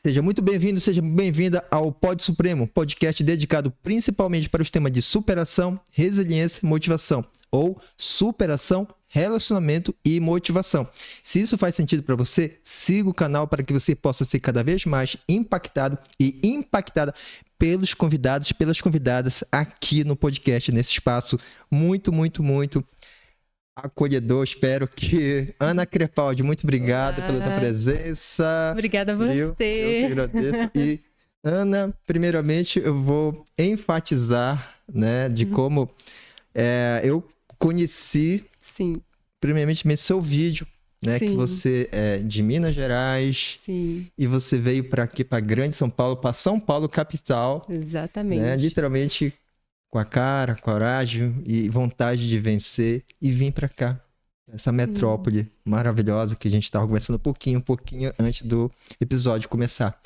Seja muito bem-vindo, seja bem-vinda ao Pod Supremo, podcast dedicado principalmente para os temas de superação, resiliência e motivação, ou superação, relacionamento e motivação. Se isso faz sentido para você, siga o canal para que você possa ser cada vez mais impactado e impactada pelos convidados, pelas convidadas aqui no podcast, nesse espaço muito acolhedor. Espero que... Ana Crepaldi, muito obrigado pela tua presença. Obrigada a você. Eu que agradeço. E, Ana, primeiramente, eu vou enfatizar, né, de como eu conheci, Sim. primeiramente, seu vídeo, né, Sim. que você é de Minas Gerais. Sim. E você veio para aqui, para Grande São Paulo, para São Paulo, capital. Exatamente. Né, literalmente com a cara, coragem e vontade de vencer e vir para cá. Essa metrópole maravilhosa que a gente estava conversando um pouquinho antes do episódio começar.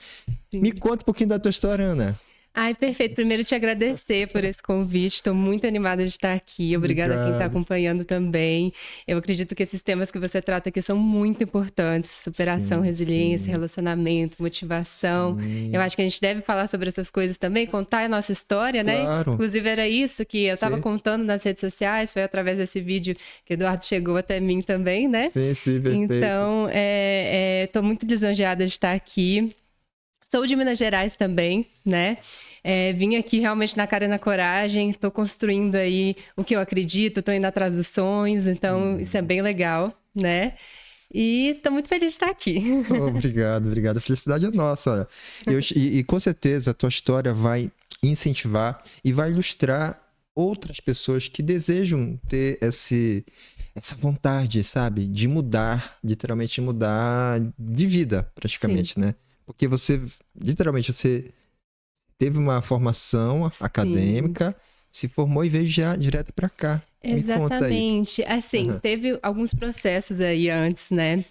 Sim. Me conta um pouquinho da tua história, Ana. Ai, perfeito. Primeiro, te agradecer por esse convite. Estou muito animada de estar aqui. Obrigada a quem está acompanhando também. Eu acredito que esses temas que você trata aqui são muito importantes. Superação, resiliência, relacionamento, motivação. Sim. Eu acho que a gente deve falar sobre essas coisas também, contar a nossa história, né? Claro. Inclusive, era isso que eu estava contando nas redes sociais. Foi através desse vídeo que o Eduardo chegou até mim também, né? Sim, perfeito. Então, estou muito lisonjeada de estar aqui. Sou de Minas Gerais também, né? Vim aqui realmente na cara e na coragem, estou construindo aí o que eu acredito, estou indo atrás dos sonhos, então isso é bem legal, né? E estou muito feliz de estar aqui. Obrigado. A felicidade é nossa. E com certeza a tua história vai incentivar e vai ilustrar outras pessoas que desejam ter essa vontade, sabe? De mudar, literalmente mudar de vida, praticamente, né? Porque você teve uma formação acadêmica, se formou e veio já direto para cá. Exatamente. Assim, teve alguns processos aí antes, né?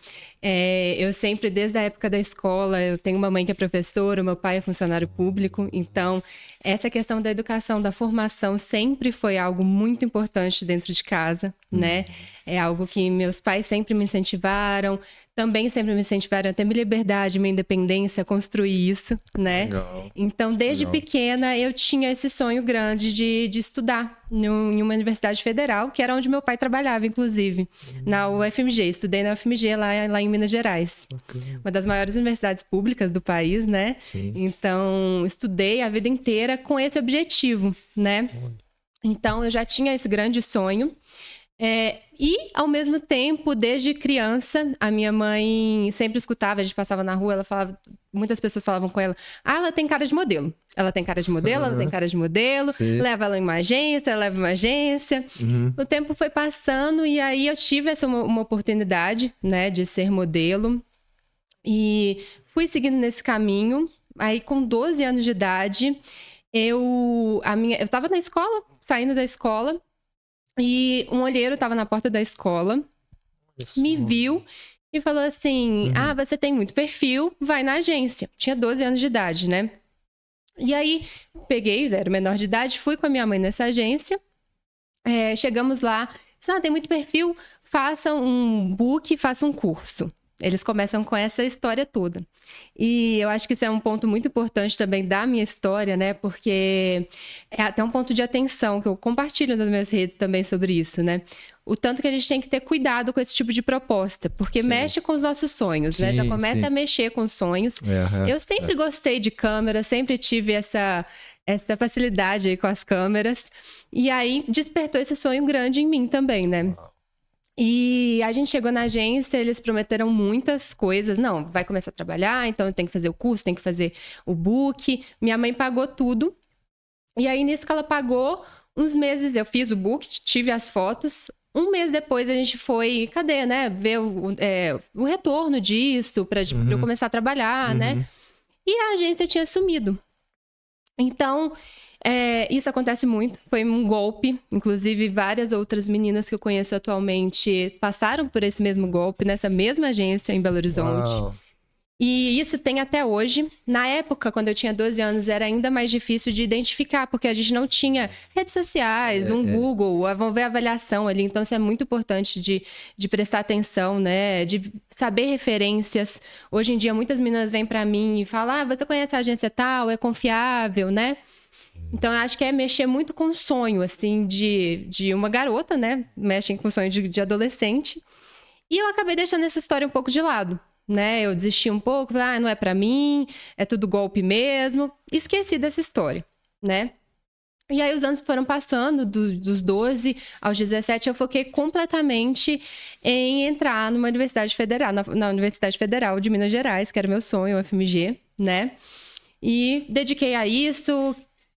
Eu sempre, desde a época da escola, eu tenho uma mãe que é professora, meu pai é funcionário público, então essa questão da educação, da formação sempre foi algo muito importante dentro de casa, né? É algo que meus pais sempre me incentivaram, também sempre me incentivaram a ter minha liberdade, minha independência, a construir isso, né? Legal. Então, desde pequena, eu tinha esse sonho grande de estudar em uma universidade federal, que era onde meu pai trabalhava, inclusive, na UFMG. Estudei na UFMG lá em Minas Gerais. Uma das maiores universidades públicas do país, né? Sim. Então, estudei a vida inteira com esse objetivo, né? Então, eu já tinha esse grande sonho. E, ao mesmo tempo, desde criança, a minha mãe sempre escutava, a gente passava na rua, ela falava, muitas pessoas falavam com ela, ela tem cara de modelo. Ela tem cara de modelo, ela tem cara de modelo, leva ela em uma agência, ela leva uma agência. O tempo foi passando e aí eu tive uma oportunidade, né, de ser modelo. E fui seguindo nesse caminho. Aí, com 12 anos de idade, eu estava na escola, saindo da escola, e um olheiro estava na porta da escola, me viu e falou assim, você tem muito perfil, vai na agência. Tinha 12 anos de idade, né? E aí, peguei, era menor de idade, fui com a minha mãe nessa agência, chegamos lá, disse, tem muito perfil, faça um book, faça um curso. Eles começam com essa história toda. E eu acho que isso é um ponto muito importante também da minha história, né? Porque é até um ponto de atenção que eu compartilho nas minhas redes também sobre isso, né? O tanto que a gente tem que ter cuidado com esse tipo de proposta, porque mexe com os nossos sonhos, né? Já começa a mexer com os sonhos. Eu sempre gostei de câmera, sempre tive essa facilidade aí com as câmeras. E aí despertou esse sonho grande em mim também, né? E a gente chegou na agência, eles prometeram muitas coisas. Não, vai começar a trabalhar, então tem que fazer o curso, tem que fazer o book. Minha mãe pagou tudo. E aí, nisso que ela pagou, uns meses eu fiz o book, tive as fotos. Um mês depois a gente foi, cadê, né? Ver o retorno disso, pra eu começar a trabalhar, né? E a agência tinha sumido. Então... isso acontece muito, foi um golpe, inclusive várias outras meninas que eu conheço atualmente passaram por esse mesmo golpe, nessa mesma agência em Belo Horizonte. E isso tem até hoje. Na época, quando eu tinha 12 anos, era ainda mais difícil de identificar, porque a gente não tinha redes sociais, Google, vamos ver a avaliação ali. Então, isso é muito importante de prestar atenção, né? De saber referências. Hoje em dia, muitas meninas vêm para mim e falam, você conhece a agência tal, é confiável, né? Então, eu acho que é mexer muito com o sonho, assim, de uma garota, né? Mexem com o sonho de adolescente. E eu acabei deixando essa história um pouco de lado. Né? Eu desisti um pouco, falei, não é pra mim, é tudo golpe mesmo. Esqueci dessa história, né? E aí os anos foram passando, dos 12 aos 17, eu foquei completamente em entrar numa universidade federal, na Universidade Federal de Minas Gerais, que era meu sonho, o FMG, né? E dediquei a isso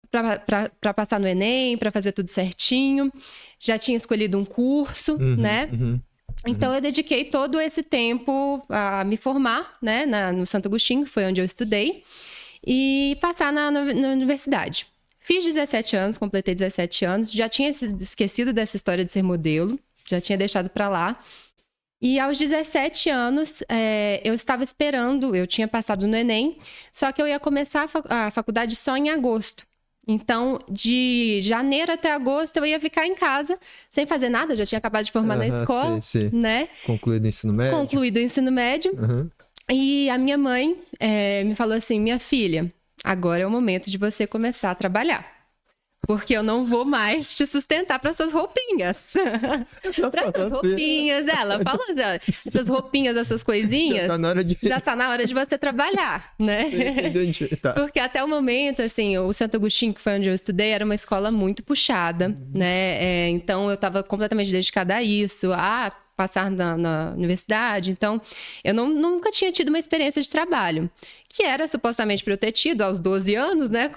para passar no Enem, para fazer tudo certinho. Já tinha escolhido um curso, né? Então, eu dediquei todo esse tempo a me formar, né, no Santo Agostinho, que foi onde eu estudei, e passar na universidade. Fiz 17 anos, completei 17 anos, já tinha esquecido dessa história de ser modelo, já tinha deixado para lá. E aos 17 anos, eu estava esperando, eu tinha passado no Enem, só que eu ia começar a faculdade só em agosto. Então, de janeiro até agosto, eu ia ficar em casa, sem fazer nada. Eu já tinha acabado de formar na escola, né? Concluído o ensino médio. Concluído o ensino médio. E a minha mãe me falou assim, minha filha, agora é o momento de você começar a trabalhar. Porque eu não vou mais te sustentar para suas roupinhas. Para suas roupinhas. Ela falou, essas roupinhas, essas coisinhas. Já tá na hora de você trabalhar, né? Porque até o momento, assim, o Santo Agostinho, que foi onde eu estudei, era uma escola muito puxada, né? Então, eu estava completamente dedicada a isso, a passar na universidade. Então, eu nunca tinha tido uma experiência de trabalho, que era supostamente para eu ter tido aos 12 anos, né?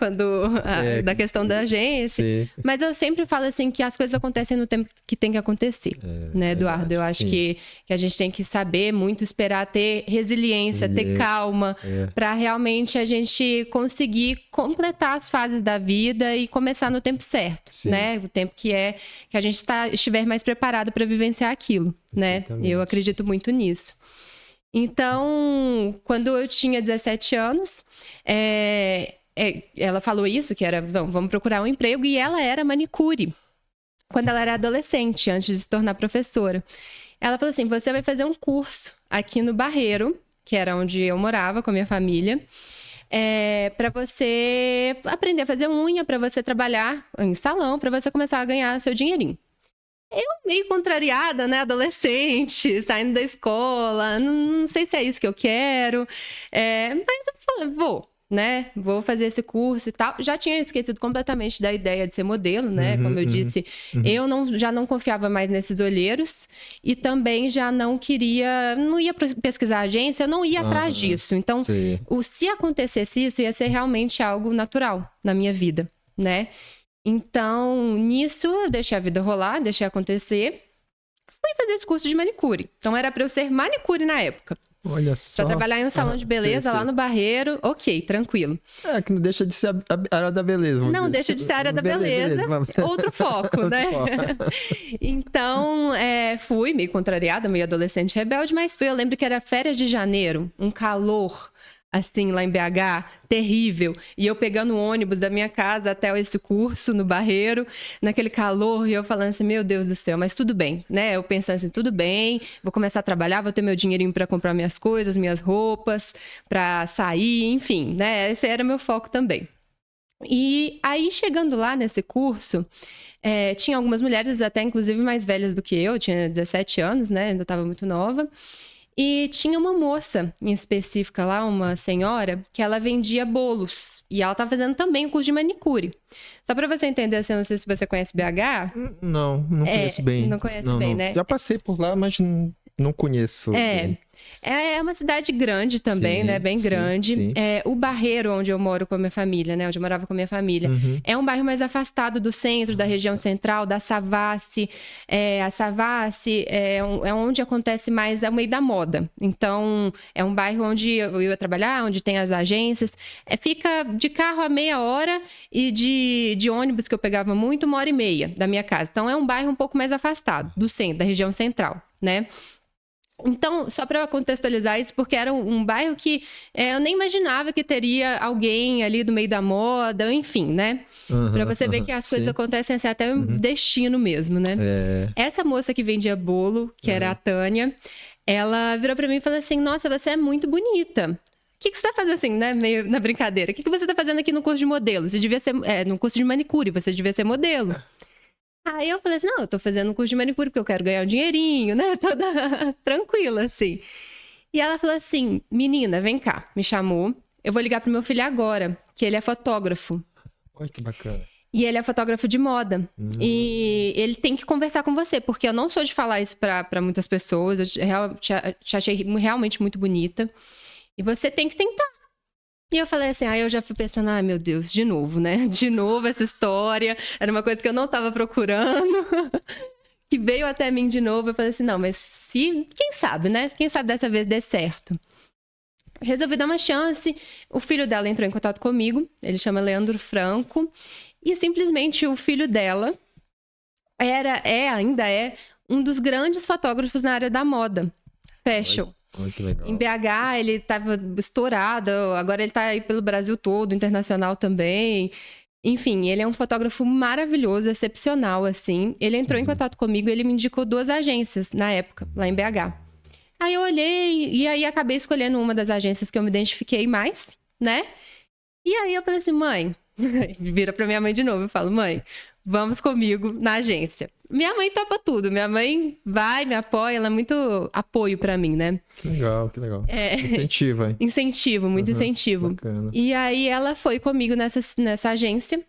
Da questão da agência. Sim. Mas eu sempre falo assim que as coisas acontecem no tempo que tem que acontecer, né, Eduardo? Verdade, eu acho que a gente tem que saber muito esperar, ter resiliência, ter calma, para realmente a gente conseguir completar as fases da vida e começar no tempo certo, né? O tempo que a gente estiver mais preparado para vivenciar aquilo, né? Eu acredito muito nisso. Então, quando eu tinha 17 anos, ela falou isso, que era, vamos procurar um emprego, e ela era manicure, quando ela era adolescente, antes de se tornar professora. Ela falou assim, você vai fazer um curso aqui no Barreiro, que era onde eu morava com a minha família, para você aprender a fazer unha, para você trabalhar em salão, para você começar a ganhar seu dinheirinho. Eu meio contrariada, né? Adolescente, saindo da escola, não sei se é isso que eu quero. Mas eu falei, vou fazer esse curso e tal. Já tinha esquecido completamente da ideia de ser modelo, né? Como eu disse, eu já não confiava mais nesses olheiros e também já não ia pesquisar agência, eu não ia atrás disso. Então, se acontecesse isso, ia ser realmente algo natural na minha vida, né? Então, nisso, eu deixei a vida rolar, deixei acontecer. Fui fazer esse curso de manicure. Então, era para eu ser manicure na época. Olha só. Pra trabalhar em um salão de beleza lá no Barreiro. Ok, tranquilo. Que não deixa de ser a área da beleza. Não deixa de ser a área da beleza. Outro foco, né? Então, fui meio contrariada, meio adolescente rebelde, mas eu lembro que era férias de janeiro, um calor, assim, lá em BH, terrível. E eu pegando o ônibus da minha casa até esse curso no Barreiro, naquele calor, e eu falando assim, meu Deus do céu, mas tudo bem, né? Eu pensando assim, tudo bem, vou começar a trabalhar, vou ter meu dinheirinho para comprar minhas coisas, minhas roupas, para sair, enfim, né? Esse era meu foco também. E aí, chegando lá nesse curso, tinha algumas mulheres, até inclusive mais velhas do que eu, tinha 17 anos, né? Ainda estava muito nova. E tinha uma moça em específica lá, uma senhora, que ela vendia bolos. E ela tá fazendo também o curso de manicure. Só pra você entender, assim, não sei se você conhece BH. Não conheço bem. Não conhece bem, né? Já passei por lá, mas não conheço bem. É uma cidade grande também, né? Bem grande. Sim. O Barreiro, onde eu moro com a minha família, né? Onde eu morava com a minha família. É um bairro mais afastado do centro, da região central, da Savassi. A Savassi é onde acontece mais o meio da moda. Então, é um bairro onde eu ia trabalhar, onde tem as agências. Fica de carro a meia hora e de ônibus, que eu pegava muito, 1h30 da minha casa. Então, é um bairro um pouco mais afastado do centro, da região central, né? Então, só para contextualizar isso, porque era um bairro que eu nem imaginava que teria alguém ali do meio da moda, enfim, né? Para você ver que as coisas acontecem assim, até um destino mesmo, né? Essa moça que vendia bolo, que era a Tânia, ela virou para mim e falou assim: nossa, você é muito bonita. O que você tá fazendo assim, né? Meio na brincadeira. O que você tá fazendo aqui no curso de modelo? Você devia ser... no curso de manicure, você devia ser modelo. Aí eu falei assim, não, eu tô fazendo um curso de manicure porque eu quero ganhar um dinheirinho, né? Toda tranquila, assim. E ela falou assim, menina, vem cá. Me chamou. Eu vou ligar pro meu filho agora, que ele é fotógrafo. Olha que bacana. E ele é fotógrafo de moda. E ele tem que conversar com você, porque eu não sou de falar isso pra muitas pessoas. Eu te achei realmente muito bonita. E você tem que tentar. E eu falei assim, aí eu já fui pensando, ai meu Deus, de novo, né? De novo essa história. Era uma coisa que eu não tava procurando. Que veio até mim de novo. Eu falei assim, não, mas quem sabe, né? Quem sabe dessa vez dê certo. Resolvi dar uma chance. O filho dela entrou em contato comigo. Ele chama Leandro Franco. E simplesmente o filho dela ainda é um dos grandes fotógrafos na área da moda. Fashion. Muito legal. Em BH, ele estava estourado, agora ele está aí pelo Brasil todo, internacional também. Enfim, ele é um fotógrafo maravilhoso, excepcional, assim. Ele entrou em contato comigo, ele me indicou 2 agências na época, lá em BH. Aí eu olhei e aí acabei escolhendo uma das agências que eu me identifiquei mais, né? E aí eu falei assim, mãe, vira pra minha mãe de novo, eu falo, mãe, vamos comigo na agência. Minha mãe topa tudo, minha mãe vai, me apoia, ela é muito apoio pra mim, né? Que legal, que legal. Incentiva, hein? Incentivo, muito incentivo. Bacana. E aí ela foi comigo nessa agência.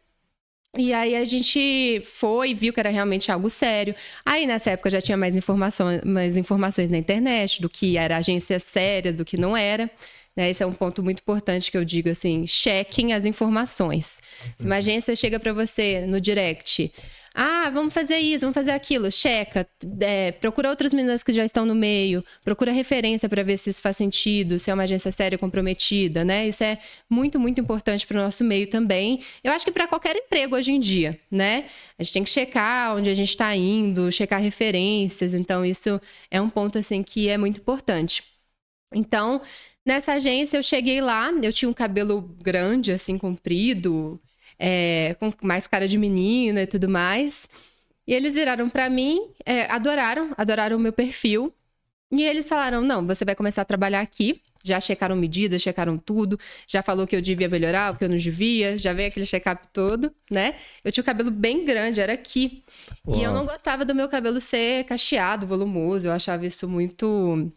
E aí a gente foi e viu que era realmente algo sério. Aí nessa época já tinha mais informações na internet do que era agências sérias, do que não era. Né? Esse é um ponto muito importante que eu digo assim, chequem as informações. Se uma agência chega para você no direct, vamos fazer isso, vamos fazer aquilo, checa, procura outras meninas que já estão no meio, procura referência para ver se isso faz sentido, se é uma agência séria comprometida, né? Isso é muito, muito importante para o nosso meio também. Eu acho que para qualquer emprego hoje em dia, né? A gente tem que checar onde a gente está indo, checar referências, então isso é um ponto assim que é muito importante. Então, nessa agência eu cheguei lá, eu tinha um cabelo grande, assim, comprido, com mais cara de menina e tudo mais. E eles viraram pra mim, adoraram o meu perfil. E eles falaram, não, você vai começar a trabalhar aqui. Já checaram medidas, checaram tudo. Já falou que eu devia melhorar, o que eu não devia. Já veio aquele check-up todo, né? Eu tinha o cabelo bem grande, era aqui. Uau. E eu não gostava do meu cabelo ser cacheado, volumoso. Eu achava isso muito...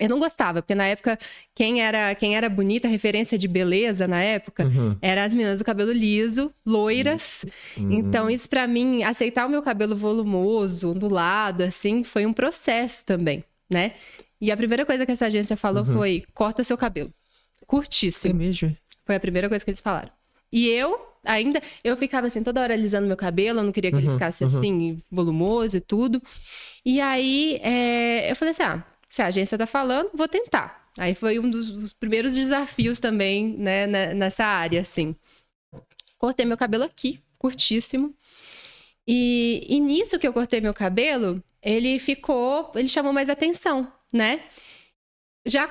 Eu não gostava, porque na época, quem era bonita, referência de beleza na época, eram as meninas do cabelo liso, loiras. Então, isso pra mim, aceitar o meu cabelo volumoso, ondulado, assim, foi um processo também, né? E a primeira coisa que essa agência falou foi, corta seu cabelo. Curtíssimo. É mesmo? Foi a primeira coisa que eles falaram. E eu ficava assim, toda hora alisando meu cabelo, eu não queria que ele ficasse assim, volumoso e tudo. E aí, eu falei assim, se a agência tá falando, vou tentar. Aí foi um dos primeiros desafios também, né, nessa área, assim. Cortei meu cabelo aqui, curtíssimo. E nisso que eu cortei meu cabelo, ele chamou mais atenção, né? Já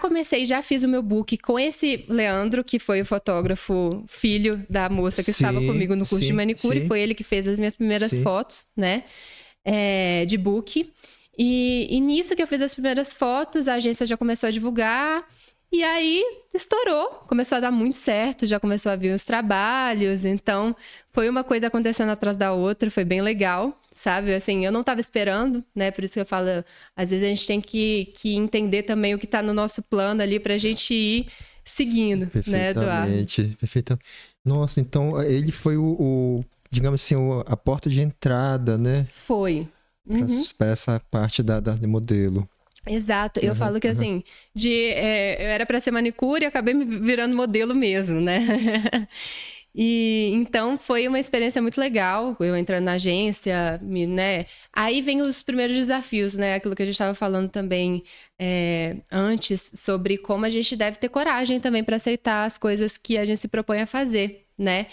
fiz o meu book com esse Leandro, que foi o fotógrafo filho da moça que estava comigo no curso de manicure. Foi ele que fez as minhas primeiras fotos, né? De book. E nisso que eu fiz as primeiras fotos, a agência já começou a divulgar. E aí, estourou. Começou a dar muito certo, já começou a vir os trabalhos. Então, foi uma coisa acontecendo atrás da outra. Foi bem legal, sabe? Assim, eu não estava esperando, né? Por isso que eu falo, às vezes a gente tem que entender também o que está no nosso plano ali pra gente ir seguindo, né, Eduardo? Perfeitamente. Nossa, então ele foi digamos assim, a porta de entrada, né? Foi. Para essa parte da modelo. Exato. Eu falo que assim, eu era para ser manicure e acabei me virando modelo mesmo, né? E então foi uma experiência muito legal, eu entrando na agência, né? Aí vem os primeiros desafios, né? Aquilo que a gente estava falando também antes, sobre como a gente deve ter coragem também para aceitar as coisas que a gente se propõe a fazer, né?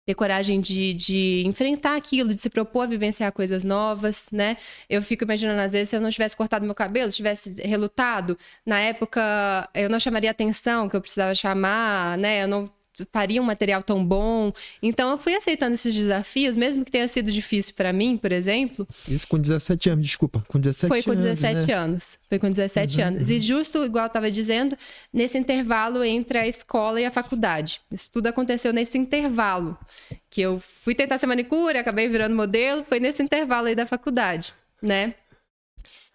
ter coragem de enfrentar aquilo, de se propor a vivenciar coisas novas, né? Eu fico imaginando, às vezes, se eu não tivesse cortado meu cabelo, tivesse relutado, na época eu não chamaria a atenção que eu precisava chamar, né? Eu não faria um material tão bom. Então eu fui aceitando esses desafios, mesmo que tenha sido difícil para mim, por exemplo. Isso com 17 anos, desculpa. Com 17 Foi com 17 né? anos. Foi com 17 anos. E justo, igual eu estava dizendo, nesse intervalo entre a escola e a faculdade. Isso tudo aconteceu nesse intervalo. Que eu fui tentar ser manicure, acabei virando modelo, foi nesse intervalo aí da faculdade, né?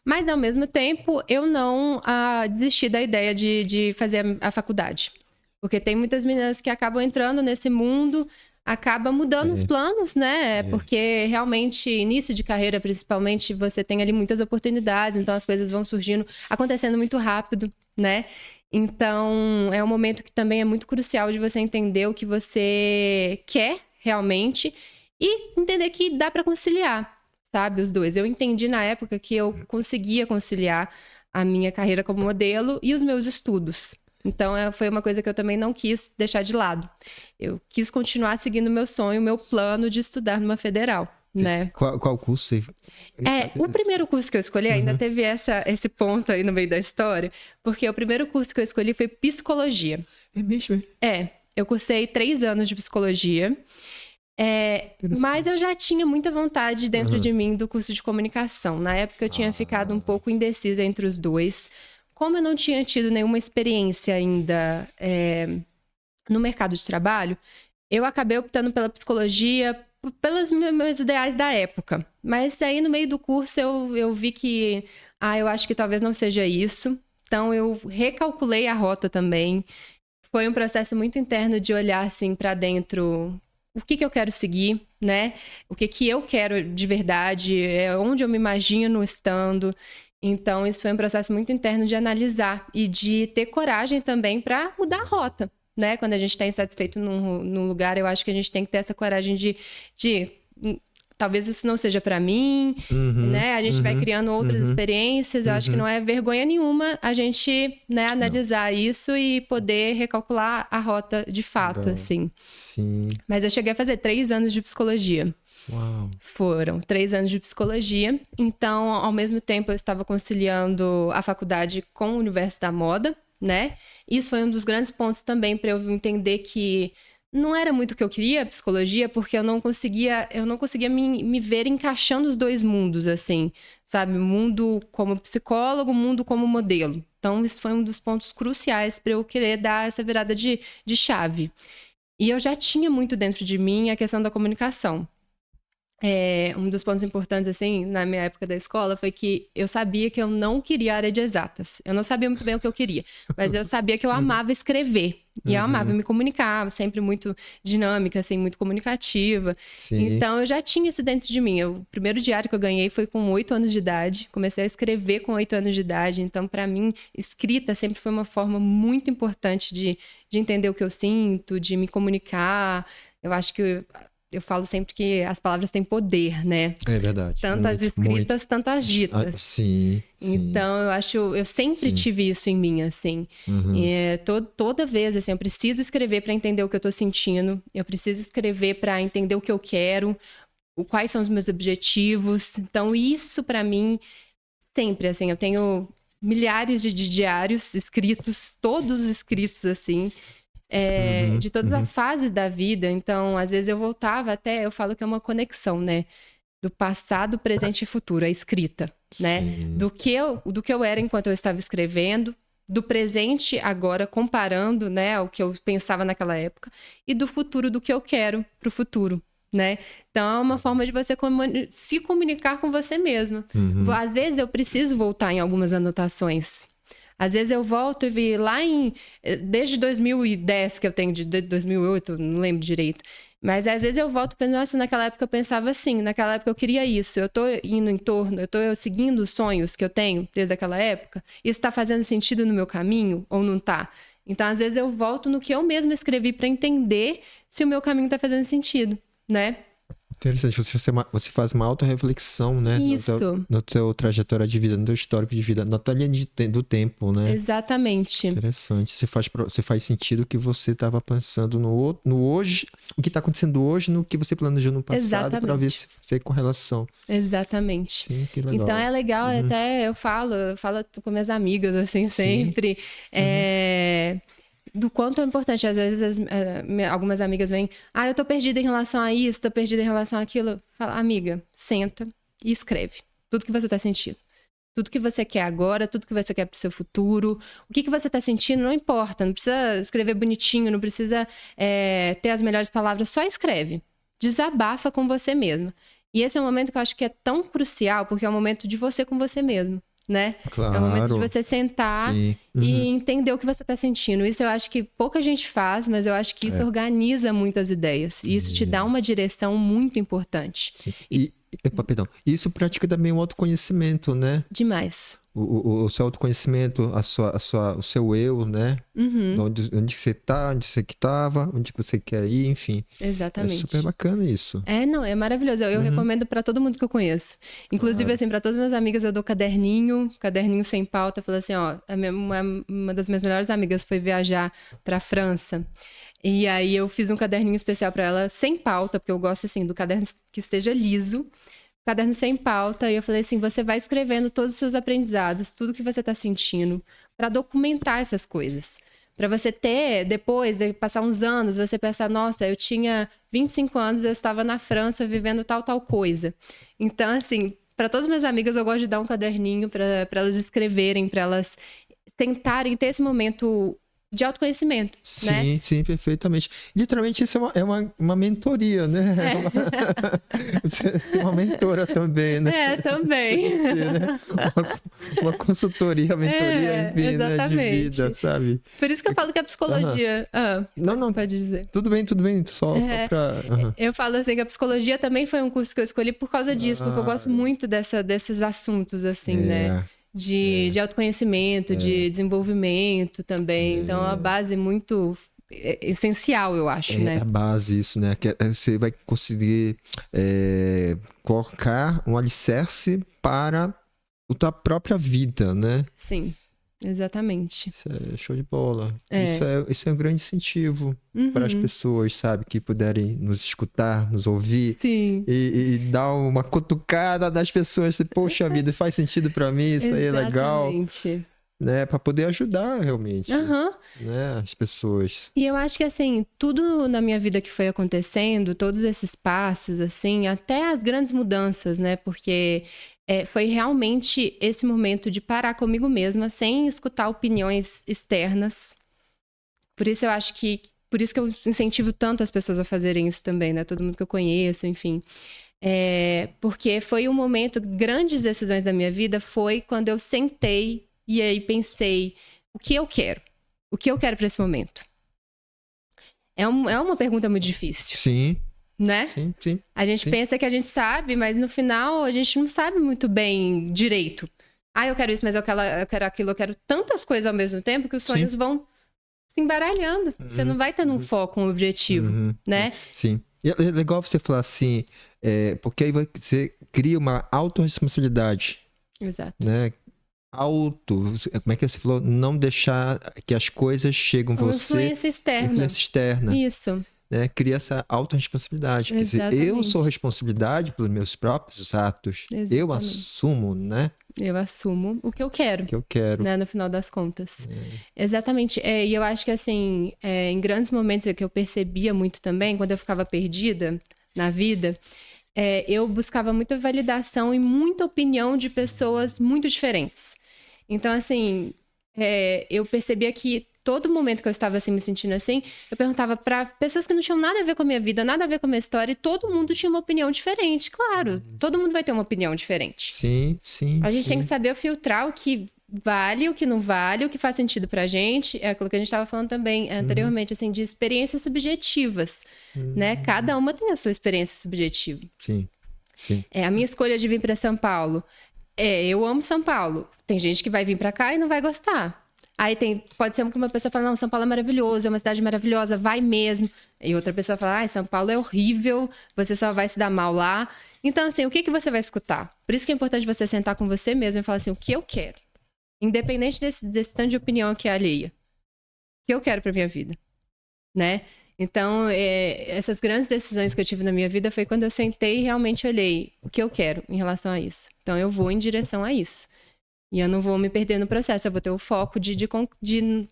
Mas, ao mesmo tempo, eu não desisti da ideia de fazer a faculdade. Porque tem muitas meninas que acabam entrando nesse mundo, acaba mudando os planos, né? Porque realmente, início de carreira, principalmente, você tem ali muitas oportunidades, então as coisas vão surgindo, acontecendo muito rápido, né? Então, é um momento que também é muito crucial de você entender o que você quer realmente e entender que dá para conciliar, sabe? Os dois. Eu entendi na época que eu conseguia conciliar a minha carreira como modelo e os meus estudos. Então, foi uma coisa que eu também não quis deixar de lado. Eu quis continuar seguindo o meu sonho, o meu plano de estudar numa federal, né? Qual curso você... O primeiro curso que eu escolhi ainda teve esse ponto aí no meio da história, porque o primeiro curso que eu escolhi foi psicologia. É mesmo, eu cursei 3 anos de psicologia, mas eu já tinha muita vontade dentro de mim do curso de comunicação. Na época eu tinha ficado um pouco indecisa entre os dois. Como eu não tinha tido nenhuma experiência ainda no mercado de trabalho, eu acabei optando pela psicologia, pelos meus ideais da época. Mas aí, no meio do curso, eu vi que, eu acho que talvez não seja isso. Então, eu recalculei a rota também. Foi um processo muito interno de olhar, assim, para dentro, o que eu quero seguir, né? O que eu quero de verdade, onde eu me imagino estando. Então, isso foi um processo muito interno de analisar e de ter coragem também para mudar a rota, né? Quando a gente está insatisfeito num lugar, eu acho que a gente tem que ter essa coragem de talvez isso não seja para mim, né? A gente vai criando outras experiências. Eu acho que não é vergonha nenhuma a gente, né, analisar isso e poder recalcular a rota de fato, assim. Sim. Mas eu cheguei a fazer 3 anos de psicologia. Uau. Foram 3 anos de psicologia. Então, ao mesmo tempo, eu estava conciliando a faculdade com o universo da moda, né? Isso foi um dos grandes pontos também para eu entender que não era muito o que eu queria, psicologia, porque eu não conseguia me ver encaixando os dois mundos, assim, sabe? O mundo como psicólogo, o mundo como modelo. Então, isso foi um dos pontos cruciais para eu querer dar essa virada de chave. E eu já tinha muito dentro de mim a questão da comunicação. Um dos pontos importantes, assim, na minha época da escola, foi que eu sabia que eu não queria área de exatas. Eu não sabia muito bem o que eu queria, mas eu sabia que eu amava escrever. E eu amava me comunicar, sempre muito dinâmica, assim, muito comunicativa. Sim. Então, eu já tinha isso dentro de mim. O primeiro diário que eu ganhei foi com 8 anos de idade. Comecei a escrever com 8 anos de idade. Então, para mim, escrita sempre foi uma forma muito importante de entender o que eu sinto, de me comunicar. Eu acho que... Eu falo sempre que as palavras têm poder, né? É verdade. Tantas escritas, tantas ditas. Sim. Então, eu sempre tive isso em mim, assim. E toda vez, assim, eu preciso escrever para entender o que eu tô sentindo. Eu preciso escrever para entender o que eu quero, quais são os meus objetivos. Então, isso para mim, sempre, assim, eu tenho milhares de diários escritos, todos escritos, assim, de todas as fases da vida. Então, às vezes eu voltava eu falo que é uma conexão, né? Do passado, presente e futuro, a escrita, né? Do que eu era enquanto eu estava escrevendo, do presente agora, comparando, né, ao que eu pensava naquela época, e do futuro, do que eu quero pro futuro, né? Então, é uma forma de você se comunicar com você mesmo. Às vezes eu preciso voltar em algumas anotações. Às vezes eu volto e vi lá desde 2010 que eu tenho, de 2008, não lembro direito. Mas às vezes eu volto e penso, nossa, naquela época eu pensava assim, naquela época eu queria isso, eu tô indo em torno, eu tô seguindo os sonhos que eu tenho desde aquela época, isso tá fazendo sentido no meu caminho ou não tá? Então, às vezes eu volto no que eu mesma escrevi para entender se o meu caminho tá fazendo sentido, né? Interessante, você faz uma autorreflexão, né? Isso. No teu trajetória de vida, no teu histórico de vida, na tua linha do tempo, né? Exatamente. Interessante. Você faz sentido o que você estava pensando no hoje, o que está acontecendo hoje, no que você planejou no passado, para ver se você com relação. Exatamente. Sim, que legal. Então é legal, até eu falo com minhas amigas, assim, sempre. Do quanto é importante. Às vezes algumas amigas vêm, eu tô perdida em relação a isso, tô perdida em relação àquilo. Fala, amiga, senta e escreve tudo que você tá sentindo. Tudo que você quer agora, tudo que você quer pro seu futuro. O que você tá sentindo não importa, não precisa escrever bonitinho, não precisa ter as melhores palavras, só escreve. Desabafa com você mesma. E esse é um momento que eu acho que é tão crucial, porque é um momento de você com você mesmo. Né? Claro. É o momento de você sentar e entender o que você está sentindo. Isso eu acho que pouca gente faz, mas eu acho que isso organiza muitas ideias. E isso te dá uma direção muito importante. Sim. Perdão. Isso pratica também o autoconhecimento, né? Demais. O seu autoconhecimento, o seu eu, né? Onde você tá, onde você estava, onde você quer ir, enfim. Exatamente. É super bacana isso. Não, é maravilhoso. Eu recomendo para todo mundo que eu conheço. Inclusive, assim, para todas as minhas amigas, eu dou caderninho sem pauta. Eu falo assim, uma das minhas melhores amigas foi viajar para França. E aí eu fiz um caderninho especial para ela, sem pauta, porque eu gosto, assim, do caderno que esteja liso. Caderno sem pauta, e eu falei assim, você vai escrevendo todos os seus aprendizados, tudo que você tá sentindo, para documentar essas coisas. Para você ter, depois de passar uns anos, você pensar, nossa, eu tinha 25 anos, eu estava na França vivendo tal coisa. Então, assim, para todas as minhas amigas, eu gosto de dar um caderninho para elas escreverem, para elas tentarem ter esse momento de autoconhecimento, né? Sim, perfeitamente. Literalmente, isso é uma mentoria, né? Você é uma mentora também, né? Também. Uma consultoria, mentoria, enfim, exatamente. Né? De vida, sabe? Por isso que eu falo que a psicologia... Não. Pode dizer. Tudo bem. Só pra... Eu falo assim que a psicologia também foi um curso que eu escolhi por causa disso, porque eu gosto muito desses assuntos, assim, né? De autoconhecimento, de desenvolvimento também. Então, é uma base muito essencial, eu acho, né? É a base isso, né? Que você vai conseguir colocar um alicerce para a tua própria vida, né? Sim, exatamente. Isso é show de bola. Isso é um grande incentivo para as pessoas, sabe? Que puderem nos escutar, nos ouvir. Sim. E dar uma cutucada das pessoas. Poxa vida, faz sentido para mim, isso aí é legal. Exatamente. Né? Para poder ajudar realmente né? As pessoas. E eu acho que, assim, tudo na minha vida que foi acontecendo, todos esses passos, assim, até as grandes mudanças, né? Porque foi realmente esse momento de parar comigo mesma, sem escutar opiniões externas. Por isso eu acho que... Por isso que eu incentivo tanto as pessoas a fazerem isso também, né? Todo mundo que eu conheço, enfim. Porque foi um momento... Grandes decisões da minha vida foi quando eu sentei e aí pensei, o que eu quero? O que eu quero para esse momento? É uma pergunta muito difícil. Sim. Né? Sim. A gente pensa que a gente sabe, mas no final a gente não sabe muito bem direito. Eu quero isso, mas eu quero aquilo, eu quero tantas coisas ao mesmo tempo que os sonhos vão se embaralhando. Você não vai tendo um foco, um objetivo, né? Sim. E é legal você falar assim, porque aí você cria uma autorresponsabilidade. Exato. Né? Como é que você falou? Não deixar que as coisas cheguem a você. Influência externa. Isso. Né? Cria essa autorresponsabilidade. Quer dizer, eu sou responsabilidade pelos meus próprios atos. Exatamente. Eu assumo, né? Eu assumo o que eu quero. Né? No final das contas. Exatamente. E eu acho que, assim, em grandes momentos que eu percebia muito também, quando eu ficava perdida na vida... eu buscava muita validação e muita opinião de pessoas muito diferentes. Então, assim, eu percebia que todo momento que eu estava assim, me sentindo assim, eu perguntava para pessoas que não tinham nada a ver com a minha vida, nada a ver com a minha história, e todo mundo tinha uma opinião diferente. Claro, todo mundo vai ter uma opinião diferente. Sim. A gente tem que saber filtrar o que vale, o que não vale, o que faz sentido pra gente. É aquilo que a gente estava falando também anteriormente, assim, de experiências subjetivas, né? Cada uma tem a sua experiência subjetiva. Sim. A minha escolha de vir para São Paulo, eu amo São Paulo. Tem gente que vai vir para cá e não vai gostar. Aí pode ser que uma pessoa fala, não, São Paulo é maravilhoso, é uma cidade maravilhosa, vai mesmo. E outra pessoa fala, São Paulo é horrível, você só vai se dar mal lá. Então, assim, o que você vai escutar? Por isso que é importante você sentar com você mesmo e falar assim, o que eu quero? Independente desse tanto de opinião que é alheia. O que eu quero pra minha vida, né? Então, essas grandes decisões que eu tive na minha vida foi quando eu sentei e realmente olhei o que eu quero em relação a isso. Então, eu vou em direção a isso. E eu não vou me perder no processo, eu vou ter o foco de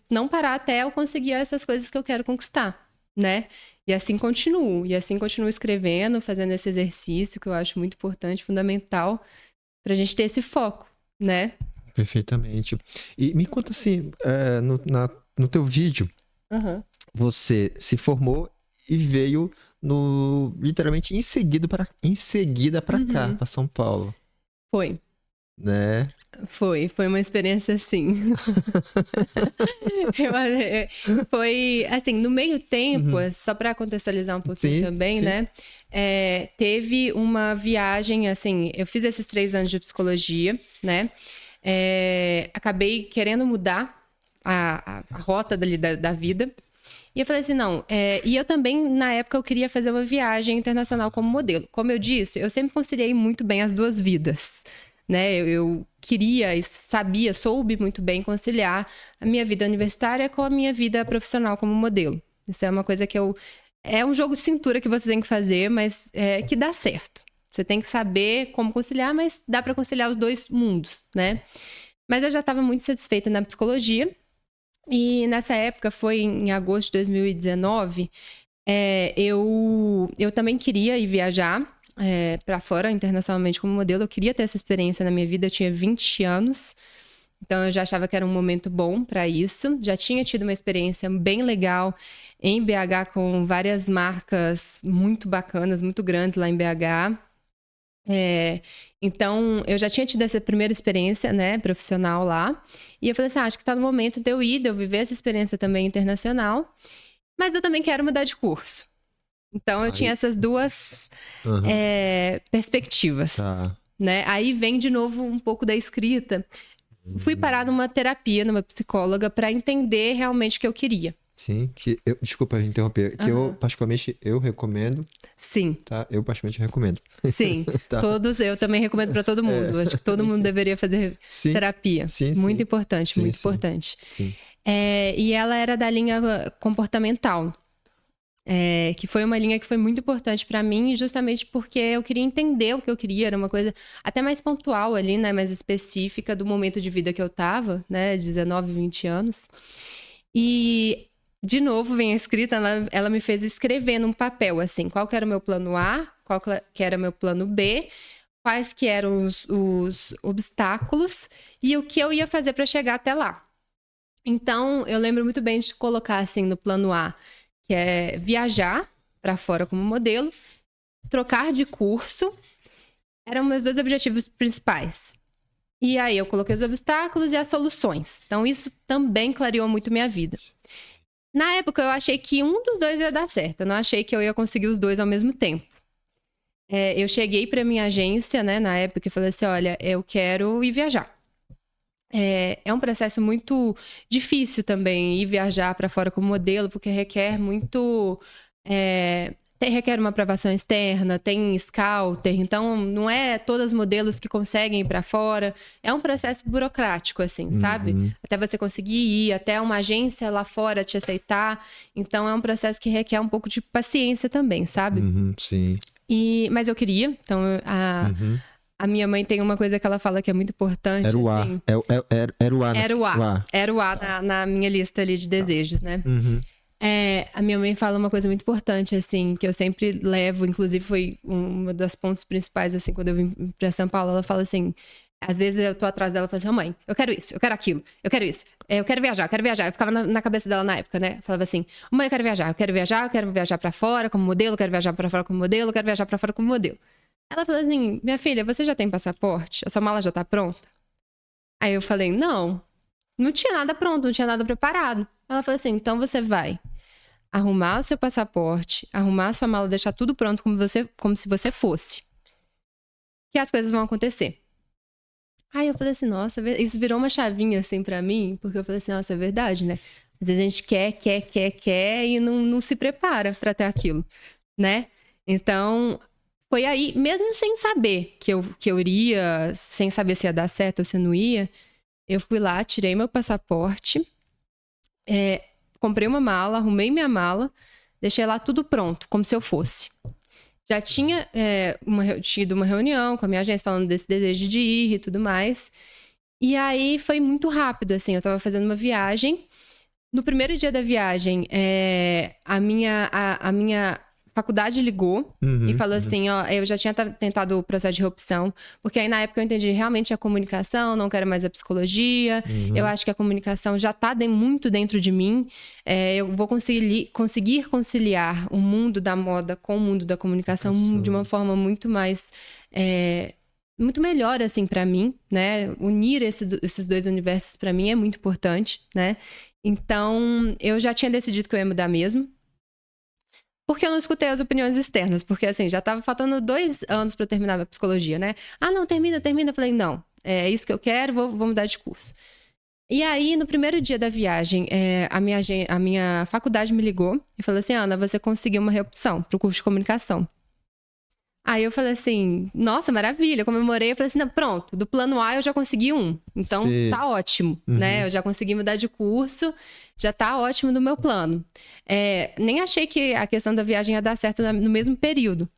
não parar até eu conseguir essas coisas que eu quero conquistar, né? E assim continuo escrevendo, fazendo esse exercício que eu acho muito importante, fundamental, pra gente ter esse foco, né? Perfeitamente. E me conta assim, no teu vídeo, você se formou e veio literalmente em seguida para cá, para São Paulo. Foi. Né? Foi uma experiência assim. Foi assim, no meio tempo, só para contextualizar um pouquinho também, né? Teve uma viagem, assim, eu fiz esses 3 anos de psicologia, né? Acabei querendo mudar a rota da vida. E eu falei assim, não, e eu também, na época, eu queria fazer uma viagem internacional como modelo. Como eu disse, eu sempre conciliei muito bem as 2 vidas. Né? Eu queria, soube muito bem conciliar a minha vida universitária com a minha vida profissional como modelo. Isso é uma coisa que é um jogo de cintura que você tem que fazer, mas que dá certo. Você tem que saber como conciliar, mas dá para conciliar os 2 mundos, né? Mas eu já estava muito satisfeita na psicologia. E nessa época, foi em agosto de 2019, eu também queria ir viajar para fora internacionalmente como modelo. Eu queria ter essa experiência na minha vida, eu tinha 20 anos, então eu já achava que era um momento bom para isso. Já tinha tido uma experiência bem legal em BH com várias marcas muito bacanas, muito grandes lá em BH. Então eu já tinha tido essa primeira experiência, né, profissional lá, e eu falei assim, acho que tá no momento de eu ir, de eu viver essa experiência também internacional, mas eu também quero mudar de curso. Então, eu tinha essas 2 perspectivas, né? Aí vem de novo um pouco da escrita. Fui parar numa terapia, numa psicóloga, para entender realmente o que eu queria. Sim, desculpa interromper, que eu particularmente recomendo. Sim. Tá? Eu particularmente recomendo. Sim, tá. Eu também recomendo para todo mundo. Acho que todo mundo deveria fazer terapia. Sim, muito importante, muito importante. Sim. E ela era da linha comportamental. Que foi uma linha que foi muito importante para mim, justamente porque eu queria entender o que eu queria, era uma coisa até mais pontual ali, né, mais específica do momento de vida que eu tava, né, 19, 20 anos. E, de novo, vem a escrita, ela me fez escrever num papel, assim, qual que era o meu plano A, qual que era o meu plano B, quais que eram os obstáculos e o que eu ia fazer para chegar até lá. Então, eu lembro muito bem de colocar, assim, no plano A, que é viajar para fora como modelo, trocar de curso, eram meus 2 objetivos principais. E aí eu coloquei os obstáculos e as soluções. Então isso também clareou muito minha vida. Na época eu achei que um dos 2 ia dar certo, eu não achei que eu ia conseguir os 2 ao mesmo tempo. Eu cheguei para minha agência, né, na época, e falei assim, olha, eu quero ir viajar. É um processo muito difícil também ir viajar para fora como modelo, porque requer muito... requer uma aprovação externa, tem scouter, então não é todos os modelos que conseguem ir para fora. É um processo burocrático, assim, sabe? Até você conseguir ir, até uma agência lá fora te aceitar. Então é um processo que requer um pouco de paciência também, sabe? Sim. Mas eu queria, então a minha mãe tem uma coisa que ela fala que é muito importante. Era o A. Assim. Era o A. Era o A na minha lista ali de desejos, né? A minha mãe fala uma coisa muito importante, assim, que eu sempre levo, inclusive foi um dos pontos principais, assim, quando eu vim pra São Paulo. Ela fala assim, às vezes eu tô atrás dela e falo assim, mãe, eu quero isso, eu quero aquilo, eu quero isso, eu quero viajar. Eu ficava na cabeça dela na época, né? Falava assim, mãe, eu quero viajar pra fora como modelo, eu quero viajar pra fora como modelo, eu quero viajar pra fora como modelo. Ela falou assim, minha filha, você já tem passaporte? A sua mala já tá pronta? Aí eu falei, não tinha nada pronto, não tinha nada preparado. Ela falou assim, então você vai arrumar o seu passaporte, arrumar a sua mala, deixar tudo pronto como se você fosse. Que as coisas vão acontecer. Aí eu falei assim, nossa, isso virou uma chavinha assim pra mim, porque eu falei assim, nossa, é verdade, né? Às vezes a gente quer e não se prepara pra ter aquilo, né? Então, foi aí, mesmo sem saber que eu iria, sem saber se ia dar certo ou se não ia, eu fui lá, tirei meu passaporte, comprei uma mala, arrumei minha mala, deixei lá tudo pronto, como se eu fosse. Já tinha tido uma reunião com a minha agência falando desse desejo de ir e tudo mais. E aí foi muito rápido, assim, eu tava fazendo uma viagem. No primeiro dia da viagem, a minha faculdade ligou e falou assim, ó, eu já tinha tentado o processo de reopção, porque aí na época eu entendi realmente a comunicação, não quero mais a psicologia, eu acho que a comunicação já tá muito dentro de mim, eu vou conseguir conciliar o mundo da moda com o mundo da comunicação de uma forma muito mais... muito melhor, assim, pra mim, né? Unir esses dois universos pra mim é muito importante, né? Então, eu já tinha decidido que eu ia mudar mesmo. Porque eu não escutei as opiniões externas. Porque, assim, já tava faltando 2 anos pra eu terminar a psicologia, né? Ah, não, termina. Eu falei, não, é isso que eu quero, vou mudar de curso. E aí, no primeiro dia da viagem, a minha faculdade me ligou e falou assim, Ana, você conseguiu uma reopção pro curso de comunicação. Aí eu falei assim, nossa, maravilha, eu comemorei. Eu falei assim, não, pronto, do plano A eu já consegui um. Então, tá ótimo, né? Eu já consegui mudar de curso, já tá ótimo no meu plano. Nem achei que a questão da viagem ia dar certo no mesmo período.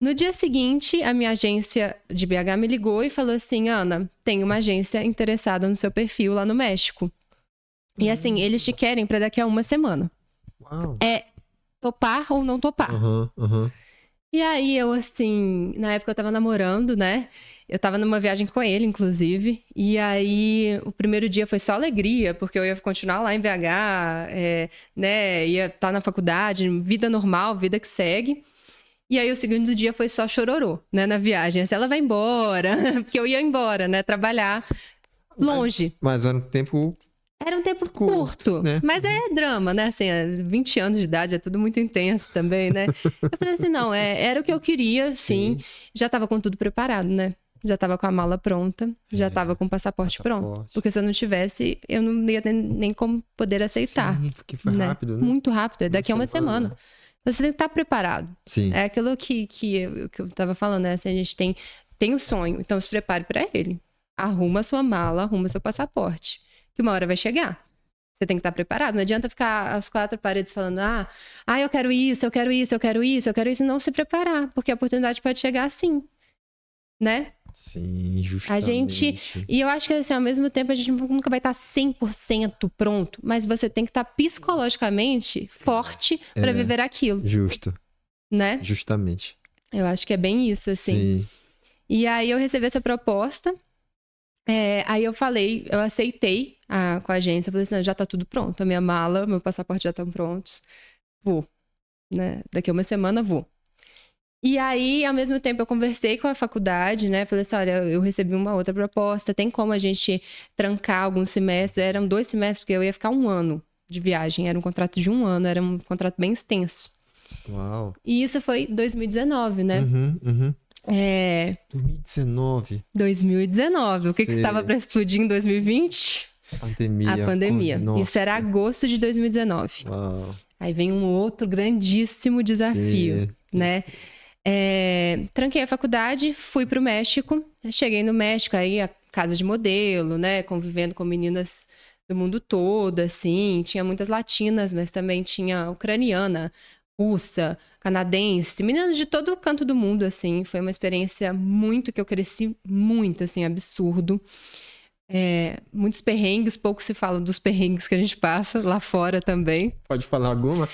No dia seguinte, a minha agência de BH me ligou e falou assim, Ana, tem uma agência interessada no seu perfil lá no México. E assim, eles te querem pra daqui a 1 semana. Uau. Topar ou não topar. E aí eu, assim, na época eu tava namorando, né? Eu tava numa viagem com ele, inclusive. E aí o primeiro dia foi só alegria, porque eu ia continuar lá em BH, né? Ia estar na faculdade, vida normal, vida que segue. E aí o segundo dia foi só chororô, né? Na viagem. Assim, ela vai embora, porque eu ia embora, né? Trabalhar longe. Mas era um tempo... Era um tempo curto, né? Mas é drama, né? Assim, 20 anos de idade é tudo muito intenso também, né? Eu falei assim, não, era o que eu queria, sim. Já tava com tudo preparado, né? Já tava com a mala pronta, já tava com o passaporte pronto. Porque se eu não tivesse, eu não ia ter nem como poder aceitar. Sim, porque foi rápido, né? Muito rápido, é daqui a 1 semana. Você tem que estar preparado. Sim. É aquilo que eu tava falando, né? Assim, a gente tem o sonho, então se prepare para ele. Arruma a sua mala, arruma seu passaporte. Que uma hora vai chegar. Você tem que estar preparado. Não adianta ficar às 4 paredes falando, eu quero isso, eu quero isso, eu quero isso, eu quero isso, e não se preparar, porque a oportunidade pode chegar assim, né? Sim, justamente. E eu acho que assim, ao mesmo tempo a gente nunca vai estar 100% pronto, mas você tem que estar psicologicamente forte para viver aquilo. Justo. Né? Justamente. Eu acho que é bem isso, assim. Sim. E aí eu recebi essa proposta. Aí eu aceitei com a agência, eu falei assim, já tá tudo pronto, a minha mala, meu passaporte já estão prontos, vou, né, daqui a 1 semana vou. E aí, ao mesmo tempo, eu conversei com a faculdade, né, falei assim, olha, eu recebi uma outra proposta, tem como a gente trancar alguns semestres, eram 2 semestres, porque eu ia ficar 1 ano de viagem, era um contrato de 1 ano, era um contrato bem extenso. Uau. E isso foi 2019, né? 2019. O que estava para explodir em 2020? A pandemia. Nossa. Isso era agosto de 2019. Uau. Aí vem um outro grandíssimo desafio, né? Tranquei a faculdade, fui pro México. Cheguei no México, aí a casa de modelo, né? Convivendo com meninas do mundo todo, assim. Tinha muitas latinas, mas também tinha ucraniana, russa, canadense, meninas de todo canto do mundo, assim. Foi uma experiência que eu cresci muito, assim, absurdo. Muitos perrengues, pouco se fala dos perrengues que a gente passa lá fora também. Pode falar alguma?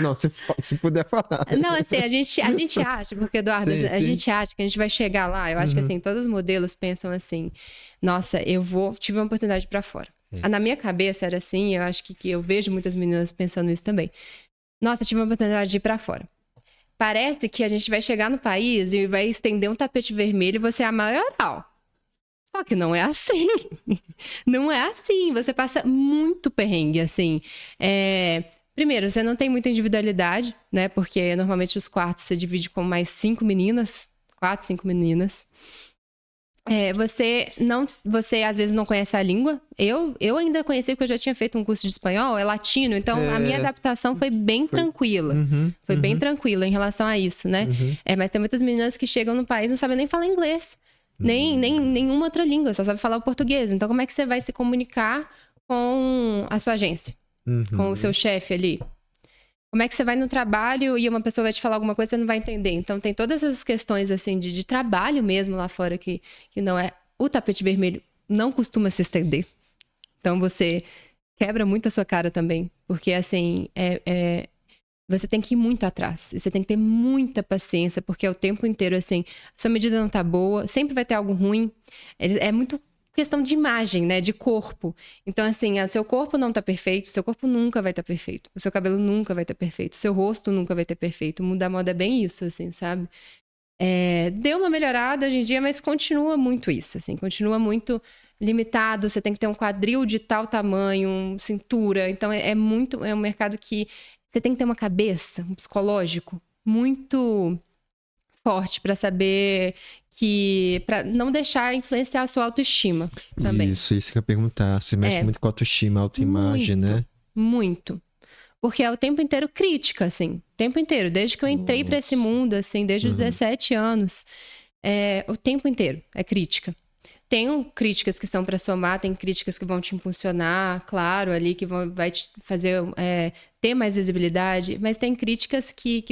Não, se puder falar. Não, assim, a gente acha, porque, Eduardo, a gente acha que a gente vai chegar lá. Eu acho que, assim, todos os modelos pensam assim, nossa, tive uma oportunidade pra fora. Na minha cabeça era assim, eu acho que eu vejo muitas meninas pensando isso também. Nossa, tive uma oportunidade de ir pra fora. Parece que a gente vai chegar no país e vai estender um tapete vermelho e você é a maioral. Só que não é assim. Não é assim. Você passa muito perrengue, assim. Primeiro, você não tem muita individualidade, né? Porque normalmente os quartos você divide com mais 5 meninas. 4, 5 meninas. Você às vezes não conhece a língua. Eu ainda conheci porque eu já tinha feito um curso de espanhol, é latino, então a minha adaptação foi bem tranquila. Foi bem tranquila em relação a isso, né? Mas tem muitas meninas que chegam no país e não sabem nem falar inglês, nem nenhuma outra língua, só sabe falar o português. Então como é que você vai se comunicar com a sua agência, com o seu chefe ali? Como é que você vai no trabalho e uma pessoa vai te falar alguma coisa e você não vai entender? Então, tem todas essas questões, assim, de trabalho mesmo lá fora que não é... O tapete vermelho não costuma se estender. Então, você quebra muito a sua cara também. Porque, assim, você tem que ir muito atrás. E você tem que ter muita paciência, porque é o tempo inteiro, assim, sua medida não tá boa, sempre vai ter algo ruim. É muito questão de imagem, né? De corpo. Então, assim, o seu corpo não tá perfeito, o seu corpo nunca vai estar perfeito. O seu cabelo nunca vai estar perfeito. O seu rosto nunca vai estar perfeito. Mudar moda é bem isso, assim, sabe? Deu uma melhorada hoje em dia, mas continua muito isso, assim. Continua muito limitado. Você tem que ter um quadril de tal tamanho, cintura. Então, é um mercado que você tem que ter uma cabeça, um psicológico muito forte para saber para não deixar influenciar a sua autoestima também. Isso que eu ia perguntar. Você mexe muito com autoestima, autoimagem, né? Muito. Porque é o tempo inteiro crítica, assim. O tempo inteiro. Desde que eu entrei para esse mundo, assim, desde os 17 anos. O tempo inteiro é crítica. Tem críticas que são para somar, tem críticas que vão te impulsionar, claro, ali, que vai te fazer ter mais visibilidade, mas tem críticas que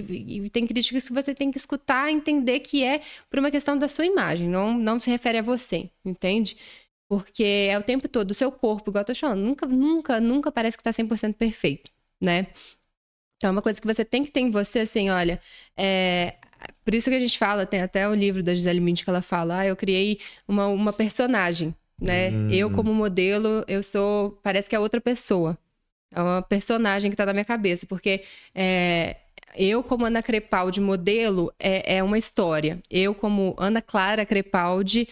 você tem que escutar e entender que é por uma questão da sua imagem, não se refere a você, entende? Porque é o tempo todo, o seu corpo, igual eu tô falando, nunca parece que tá 100% perfeito, né? Então, é uma coisa que você tem que ter em você, assim, olha, por isso que a gente fala, tem até o livro da Gisele Bündchen que ela fala, eu criei uma personagem, né? Eu como modelo, parece que é outra pessoa. É uma personagem que tá na minha cabeça, porque eu como Ana Crepaldi modelo é uma história. Eu como Ana Clara Crepaldi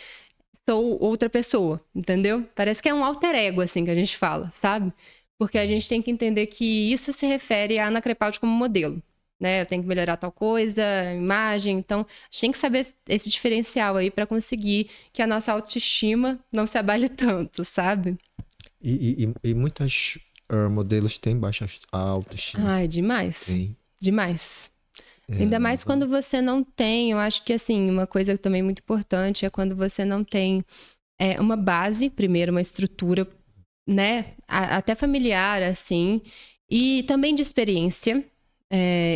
sou outra pessoa, entendeu? Parece que é um alter ego, assim, que a gente fala, sabe? Porque a gente tem que entender que isso se refere a Ana Crepaldi como modelo. Né? Eu tenho que melhorar tal coisa, imagem. Então, a gente tem que saber esse diferencial aí para conseguir que a nossa autoestima não se abale tanto, sabe? E muitas modelos têm baixa autoestima. Ai, demais. Sim. Demais. Ainda mais quando você não tem, eu acho que, assim, uma coisa também muito importante é quando você não tem uma base, primeiro, uma estrutura, né? Até familiar, assim, e também de experiência.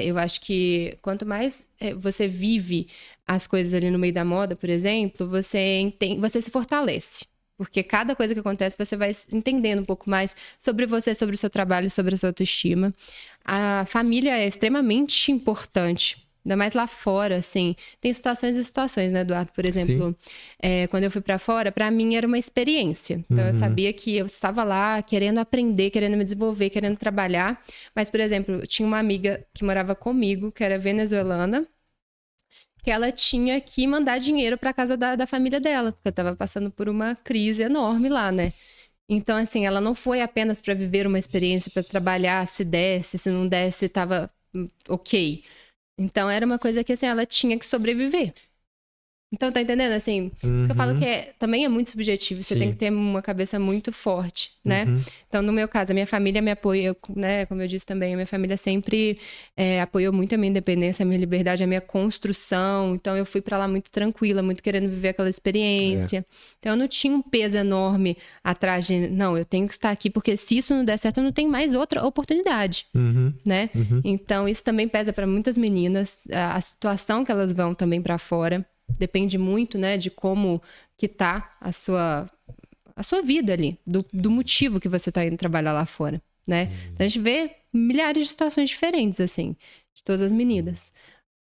Eu acho que quanto mais você vive as coisas ali no meio da moda, por exemplo, você se fortalece. Porque cada coisa que acontece, você vai entendendo um pouco mais sobre você, sobre o seu trabalho, sobre a sua autoestima. A família é extremamente importante. Ainda mais lá fora, assim. Tem situações e situações, né, Eduardo? Por exemplo, quando eu fui pra fora, pra mim era uma experiência. Então, eu sabia que eu estava lá querendo aprender, querendo me desenvolver, querendo trabalhar. Mas, por exemplo, eu tinha uma amiga que morava comigo, que era venezuelana, que ela tinha que mandar dinheiro pra casa da família dela, porque eu tava passando por uma crise enorme lá, né? Então, assim, ela não foi apenas pra viver uma experiência, pra trabalhar, se desse, se não desse, tava ok. Então, era uma coisa que, assim, ela tinha que sobreviver. Então, tá entendendo? Assim, isso que eu falo que também é muito subjetivo. Você tem que ter uma cabeça muito forte, né? Então, no meu caso, a minha família me apoia, né? Como eu disse também, a minha família sempre apoiou muito a minha independência, a minha liberdade, a minha construção. Então, eu fui pra lá muito tranquila, muito querendo viver aquela experiência. Então, eu não tinha um peso enorme atrás de... Não, eu tenho que estar aqui, porque se isso não der certo, eu não tenho mais outra oportunidade, né? Então, isso também pesa pra muitas meninas. A situação que elas vão também pra fora. Depende muito, né, de como que tá a sua vida ali, do motivo que você tá indo trabalhar lá fora, né? Então, a gente vê milhares de situações diferentes, assim, de todas as meninas.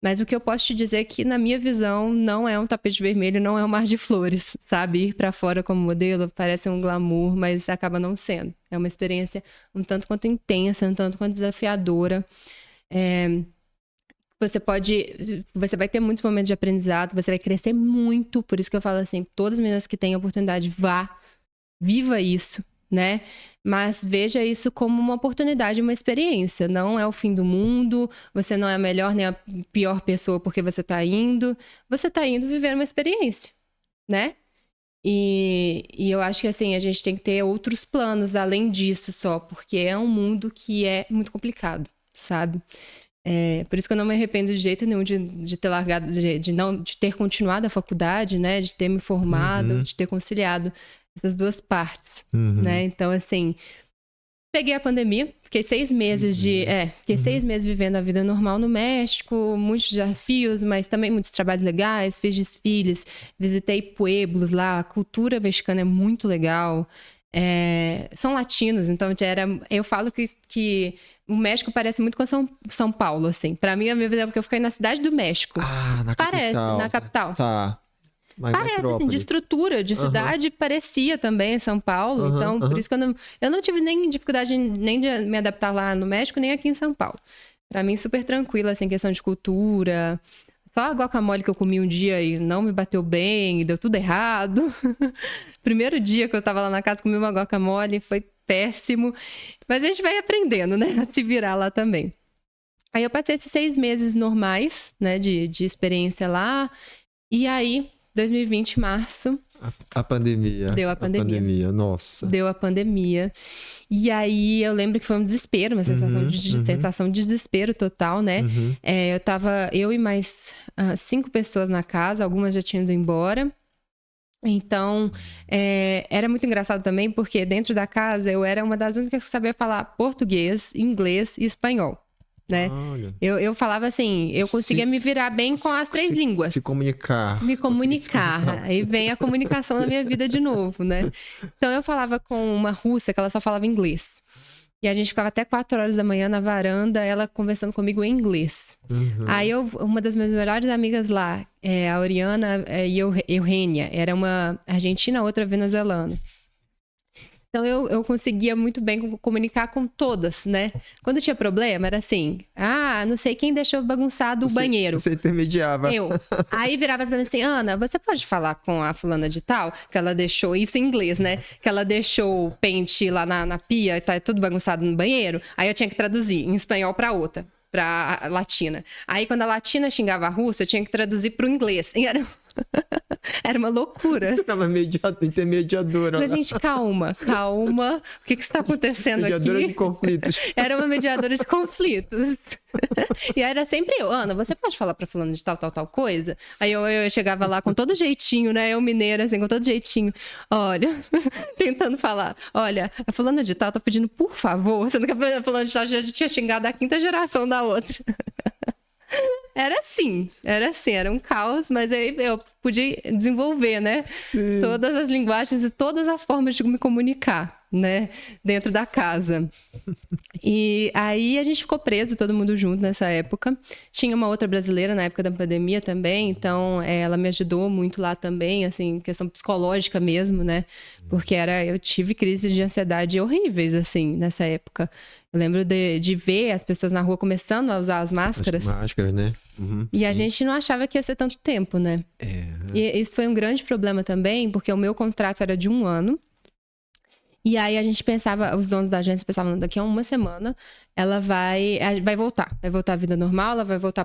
Mas o que eu posso te dizer é que, na minha visão, não é um tapete vermelho, não é um mar de flores, sabe? Ir pra fora como modelo parece um glamour, mas acaba não sendo. É uma experiência um tanto quanto intensa, um tanto quanto desafiadora. Você vai ter muitos momentos de aprendizado, você vai crescer muito, por isso que eu falo assim, todas as meninas que têm a oportunidade, viva isso, né? Mas veja isso como uma oportunidade, uma experiência, não é o fim do mundo, você não é a melhor nem a pior pessoa porque você tá indo viver uma experiência, né? E eu acho que, assim, a gente tem que ter outros planos além disso só, porque é um mundo que é muito complicado, sabe? Por isso que eu não me arrependo de jeito nenhum de ter largado, de ter continuado a faculdade, né? De ter me formado, de ter conciliado essas duas partes, né? Então, assim, peguei a pandemia, fiquei 6 meses fiquei 6 meses vivendo a vida normal no México, muitos desafios, mas também muitos trabalhos legais, fiz desfiles, visitei pueblos lá, a cultura mexicana é muito legal. São latinos, então eu falo que o México parece muito com São Paulo, assim. Pra mim, a minha vida é porque eu fiquei na cidade do México. Na parece, capital. na capital. Tá. Parece, assim, de estrutura, de cidade, parecia também São Paulo. Então, por isso que eu não tive nem dificuldade nem de me adaptar lá no México, nem aqui em São Paulo. Pra mim, super tranquilo, assim, questão de cultura. Só a guacamole que eu comi um dia e não me bateu bem, deu tudo errado. Primeiro dia que eu tava lá na casa, comi uma guacamole, foi péssimo. Mas a gente vai aprendendo, né? A se virar lá também. Aí eu passei esses 6 meses normais, né? De experiência lá. E aí, 2020, março... A pandemia. Deu a pandemia. Nossa. Deu a pandemia. E aí, eu lembro que foi um desespero, uma sensação sensação de desespero total, né? Eu e mais 5 pessoas na casa, algumas já tinham ido embora. Então, era muito engraçado também, porque dentro da casa eu era uma das únicas que sabia falar português, inglês e espanhol, né? Eu falava assim, eu conseguia me virar bem com as 3 línguas. Se comunicar. Me comunicar. Aí vem a comunicação na minha vida de novo, né? Então, eu falava com uma russa que ela só falava inglês. E a gente ficava até 4 horas da manhã na varanda, ela conversando comigo em inglês. Aí uma das minhas melhores amigas lá, a Oriana e Eugênia, era uma argentina, outra venezuelana. Então, eu conseguia muito bem comunicar com todas, né? Quando tinha problema, era assim... não sei quem deixou bagunçado o banheiro. Você intermediava. Eu. Aí virava pra mim assim... Ana, você pode falar com a fulana de tal? Que ela deixou... Isso em inglês, né? Que ela deixou o pente lá na pia e tá tudo bagunçado no banheiro. Aí eu tinha que traduzir em espanhol pra outra. Pra latina. Aí quando a latina xingava a russa, eu tinha que traduzir pro inglês. E era uma loucura. Você tava intermediadora. Mas, gente, calma. O que está acontecendo mediadora aqui? De conflitos. Era uma mediadora de conflitos. E aí era sempre eu. Ana, você pode falar pra fulano de tal coisa? Aí eu chegava lá com todo jeitinho, né? Eu mineira, assim, com todo jeitinho. Olha, tentando falar. Olha, a fulana de tal tá pedindo, por favor. Sendo que a fulana de tal já tinha xingado a 5ª geração da outra. Era assim, era um caos, mas aí eu podia desenvolver, né? Sim. Todas as linguagens e todas as formas de me comunicar, né? Dentro da casa. E aí a gente ficou preso, todo mundo junto nessa época. Tinha uma outra brasileira na época da pandemia também, então ela me ajudou muito lá também, assim, questão psicológica mesmo, né? Porque eu tive crises de ansiedade horríveis, assim, nessa época. Eu lembro de ver as pessoas na rua começando a usar as máscaras. As máscaras, né? E a gente não achava que ia ser tanto tempo, né? E isso foi um grande problema também, porque o meu contrato era de 1 ano. E aí a gente pensava, os donos da agência pensavam, daqui a 1 semana ela vai voltar à vida normal, ela vai voltar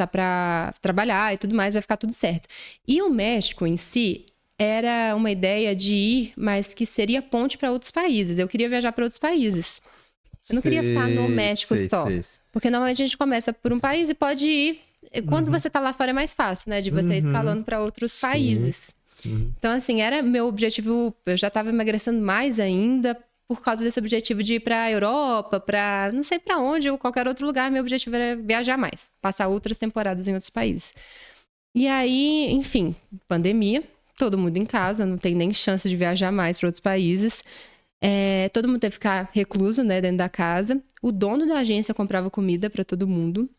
para trabalhar e tudo mais, vai ficar tudo certo. E o México em si era uma ideia de ir, mas que seria ponte para outros países. Eu queria viajar para outros países. Eu não queria ficar no México só. Porque normalmente a gente começa por um país e pode ir. Quando você tá lá fora é mais fácil, né? De você ir escalando para outros países. Então, assim, era meu objetivo. Eu já tava emagrecendo mais ainda por causa desse objetivo de ir pra Europa, pra não sei pra onde ou qualquer outro lugar. Meu objetivo era viajar mais, passar outras temporadas em outros países. E aí, enfim, pandemia. Todo mundo em casa, não tem nem chance de viajar mais para outros países. Todo mundo teve que ficar recluso, né, dentro da casa. O dono da agência comprava comida para todo mundo.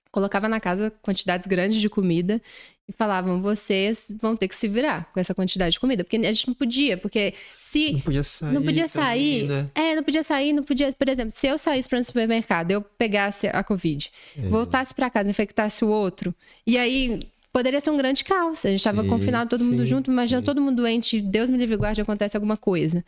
Colocava na casa quantidades grandes de comida e falavam, vocês vão ter que se virar com essa quantidade de comida. Porque a gente não podia, porque se... Não podia sair. Não podia sair, também, né? não podia sair, não podia... Por exemplo, se eu saísse para o supermercado, eu pegasse a Covid, voltasse para casa, infectasse o outro, e aí... Poderia ser um grande caos. A gente estava confinado, todo mundo junto. Imagina todo mundo doente, Deus me livre e guarde, acontece alguma coisa.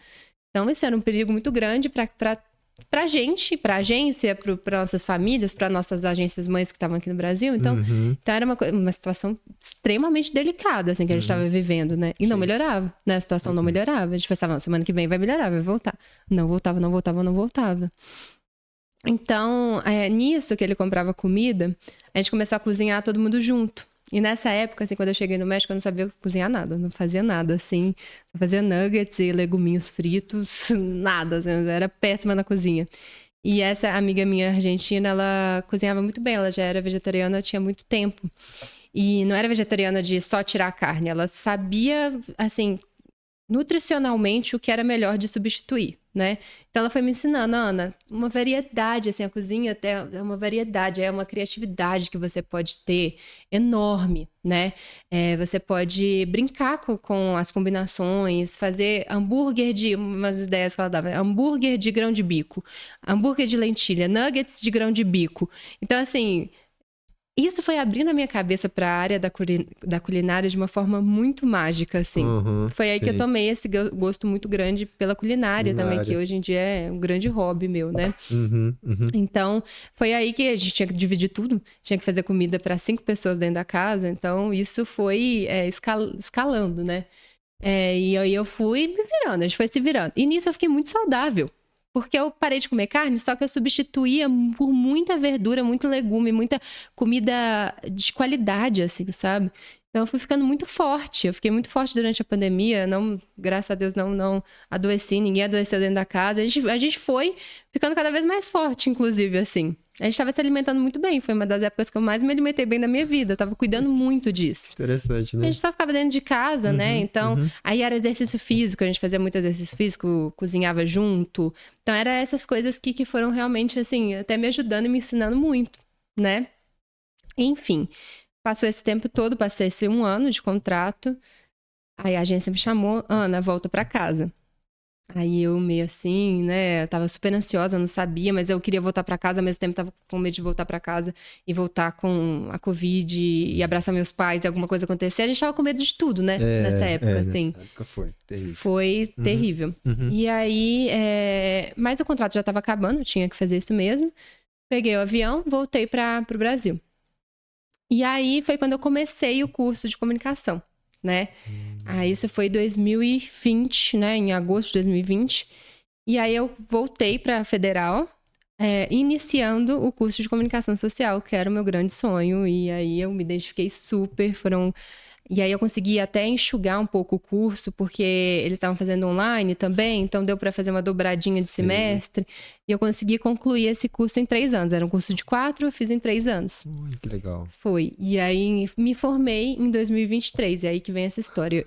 Então, esse era um perigo muito grande para pra gente, pra agência, pra nossas famílias, pra nossas agências mães que estavam aqui no Brasil. Então, então era uma situação extremamente delicada, assim, que a gente tava vivendo, né? E não melhorava, né? A situação não melhorava. A gente pensava, não, semana que vem vai melhorar, vai voltar. Não voltava, não voltava, não voltava. Então, nisso que ele comprava comida, a gente começou a cozinhar todo mundo junto. E nessa época, assim, quando eu cheguei no México, eu não sabia cozinhar nada. Eu não fazia nada, assim. Só fazia nuggets e leguminhos fritos, nada. Assim, eu era péssima na cozinha. E essa amiga minha argentina, ela cozinhava muito bem. Ela já era vegetariana, tinha muito tempo. E não era vegetariana de só tirar a carne. Ela sabia, assim, nutricionalmente o que era melhor de substituir, né? Então ela foi me ensinando, Ana, uma variedade, assim, a cozinha até é uma variedade, é uma criatividade que você pode ter enorme, né? Você pode brincar com as combinações, fazer hambúrguer de, umas ideias que ela dava, hambúrguer de grão de bico, hambúrguer de lentilha, nuggets de grão de bico. Então, assim, isso foi abrindo a minha cabeça para a área da culinária de uma forma muito mágica, assim. Foi aí que eu tomei esse gosto muito grande pela culinária também, que hoje em dia é um grande hobby meu, né? Então, foi aí que a gente tinha que dividir tudo. Tinha que fazer comida para 5 pessoas dentro da casa. Então, isso foi escalando, né? E aí eu fui me virando, a gente foi se virando. E nisso eu fiquei muito saudável. Porque eu parei de comer carne, só que eu substituía por muita verdura, muito legume, muita comida de qualidade, assim, sabe? Então eu fui ficando muito forte. Eu fiquei muito forte durante a pandemia. Não, graças a Deus, não adoeci, ninguém adoeceu dentro da casa. A gente foi ficando cada vez mais forte, inclusive, assim. A gente estava se alimentando muito bem. Foi uma das épocas que eu mais me alimentei bem na minha vida. Eu tava cuidando muito disso. Interessante, né? A gente só ficava dentro de casa, né? Então, aí era exercício físico. A gente fazia muito exercício físico, cozinhava junto. Então, era essas coisas que foram realmente, assim, até me ajudando e me ensinando muito, né? Enfim, passou esse tempo todo, passei esse 1 ano de contrato. Aí a agência me chamou, Ana, volta pra casa. Aí eu meio assim, né, eu tava super ansiosa, não sabia, mas eu queria voltar pra casa, ao mesmo tempo tava com medo de voltar pra casa e voltar com a Covid e abraçar meus pais e alguma coisa acontecer. A gente tava com medo de tudo, né, nessa época, assim. Nessa época foi terrível. Foi terrível. E aí, mas o contrato já tava acabando, eu tinha que fazer isso mesmo. Peguei o avião, voltei pro Brasil. E aí foi quando eu comecei o curso de comunicação, né? Aí isso foi 2020, né? Em agosto de 2020. E aí eu voltei para a Federal, iniciando o curso de comunicação social, que era o meu grande sonho. E aí eu me identifiquei super, E aí eu consegui até enxugar um pouco o curso, porque eles estavam fazendo online também, então deu para fazer uma dobradinha de semestre. E eu consegui concluir esse curso em 3 anos. Era um curso de 4, eu fiz em 3 anos. Que legal. Foi. E aí me formei em 2023. E aí que vem essa história.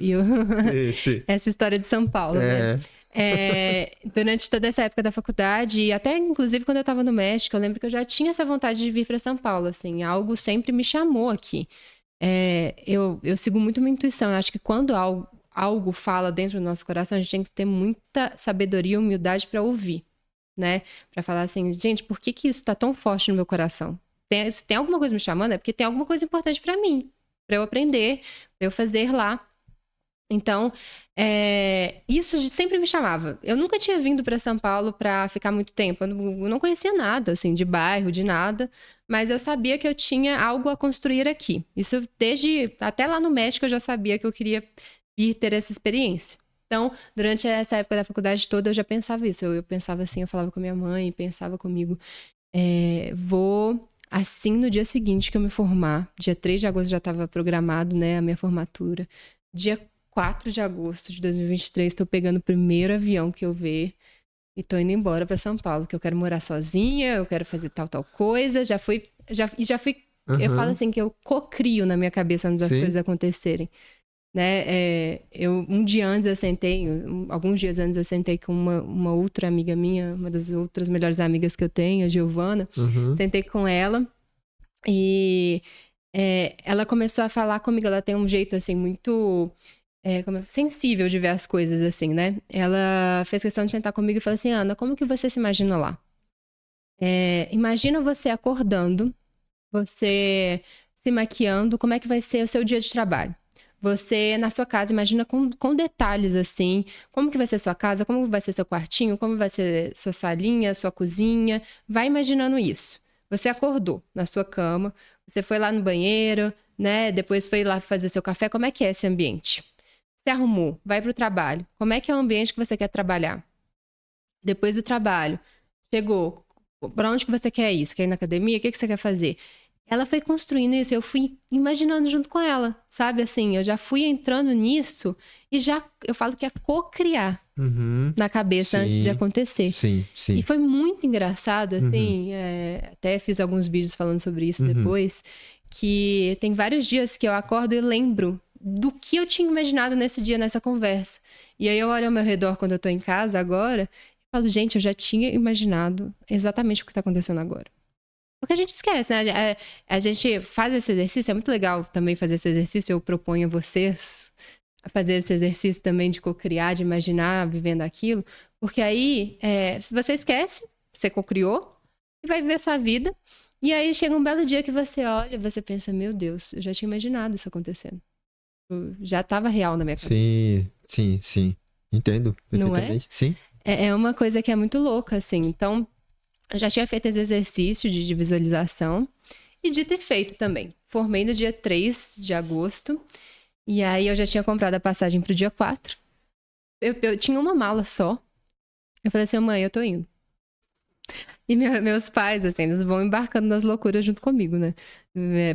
Essa história de São Paulo, né? Durante toda essa época da faculdade, e até inclusive quando eu estava no México, eu lembro que eu já tinha essa vontade de vir para São Paulo, assim. Algo sempre me chamou aqui. Eu sigo muito minha intuição. Eu acho que quando algo fala dentro do nosso coração, a gente tem que ter muita sabedoria e humildade para ouvir, né? Para falar assim, gente, por que isso tá tão forte no meu coração? Se tem alguma coisa me chamando, é porque tem alguma coisa importante para mim, para eu aprender, para eu fazer lá. Então, isso sempre me chamava. Eu nunca tinha vindo para São Paulo para ficar muito tempo. Eu não conhecia nada, assim, de bairro, de nada. Mas eu sabia que eu tinha algo a construir aqui. Isso até lá no México eu já sabia que eu queria vir ter essa experiência. Então, durante essa época da faculdade toda, eu já pensava isso. Eu pensava assim, eu falava com a minha mãe, pensava comigo, vou... Assim, no dia seguinte que eu me formar, dia 3 de agosto já estava programado, né, a minha formatura. Dia 4 de agosto de 2023, estou pegando o primeiro avião que eu ver e tô indo embora para São Paulo, que eu quero morar sozinha, eu quero fazer tal coisa. Já fui. Eu falo assim que eu cocrio na minha cabeça antes das coisas acontecerem. Né? Um dia antes eu sentei, alguns dias antes eu sentei com uma outra amiga minha, uma das outras melhores amigas que eu tenho, a Giovana. Sentei com ela e ela começou a falar comigo. Ela tem um jeito assim muito sensível de ver as coisas assim, né? Ela fez questão de sentar comigo e falou assim, Ana, como que você se imagina lá? Imagina você acordando, você se maquiando, como é que vai ser o seu dia de trabalho? Você, na sua casa, imagina com detalhes, assim, como que vai ser sua casa, como vai ser seu quartinho, como vai ser sua salinha, sua cozinha. Vai imaginando isso. Você acordou na sua cama, você foi lá no banheiro, né? Depois foi lá fazer seu café. Como é que é esse ambiente? Você arrumou, vai para o trabalho. Como é que é o ambiente que você quer trabalhar? Depois do trabalho, chegou, para onde que você quer ir? Você quer ir na academia? O que você quer fazer? Ela foi construindo isso, eu fui imaginando junto com ela, sabe? Assim, eu já fui entrando nisso e já, eu falo que é co-criar na cabeça antes de acontecer. Sim. E foi muito engraçado, assim, até fiz alguns vídeos falando sobre isso depois, que tem vários dias que eu acordo e lembro do que eu tinha imaginado nesse dia, nessa conversa. E aí eu olho ao meu redor quando eu tô em casa agora e falo, gente, eu já tinha imaginado exatamente o que tá acontecendo agora. Porque a gente esquece, né? A gente faz esse exercício, é muito legal também fazer esse exercício, eu proponho a vocês a fazer esse exercício também de cocriar, de imaginar vivendo aquilo, porque aí, se você esquece, você cocriou e vai viver sua vida, e aí chega um belo dia que você olha, você pensa, meu Deus, eu já tinha imaginado isso acontecendo. Já estava real na minha cabeça. Sim. Entendo perfeitamente. Sim. É uma coisa que é muito louca, assim. Então, eu já tinha feito esse exercício de visualização e de ter feito também. Formei no dia 3 de agosto. E aí eu já tinha comprado a passagem pro dia 4. Eu tinha uma mala só. Eu falei assim, mãe, eu tô indo. E meus pais, assim, eles vão embarcando nas loucuras junto comigo, né?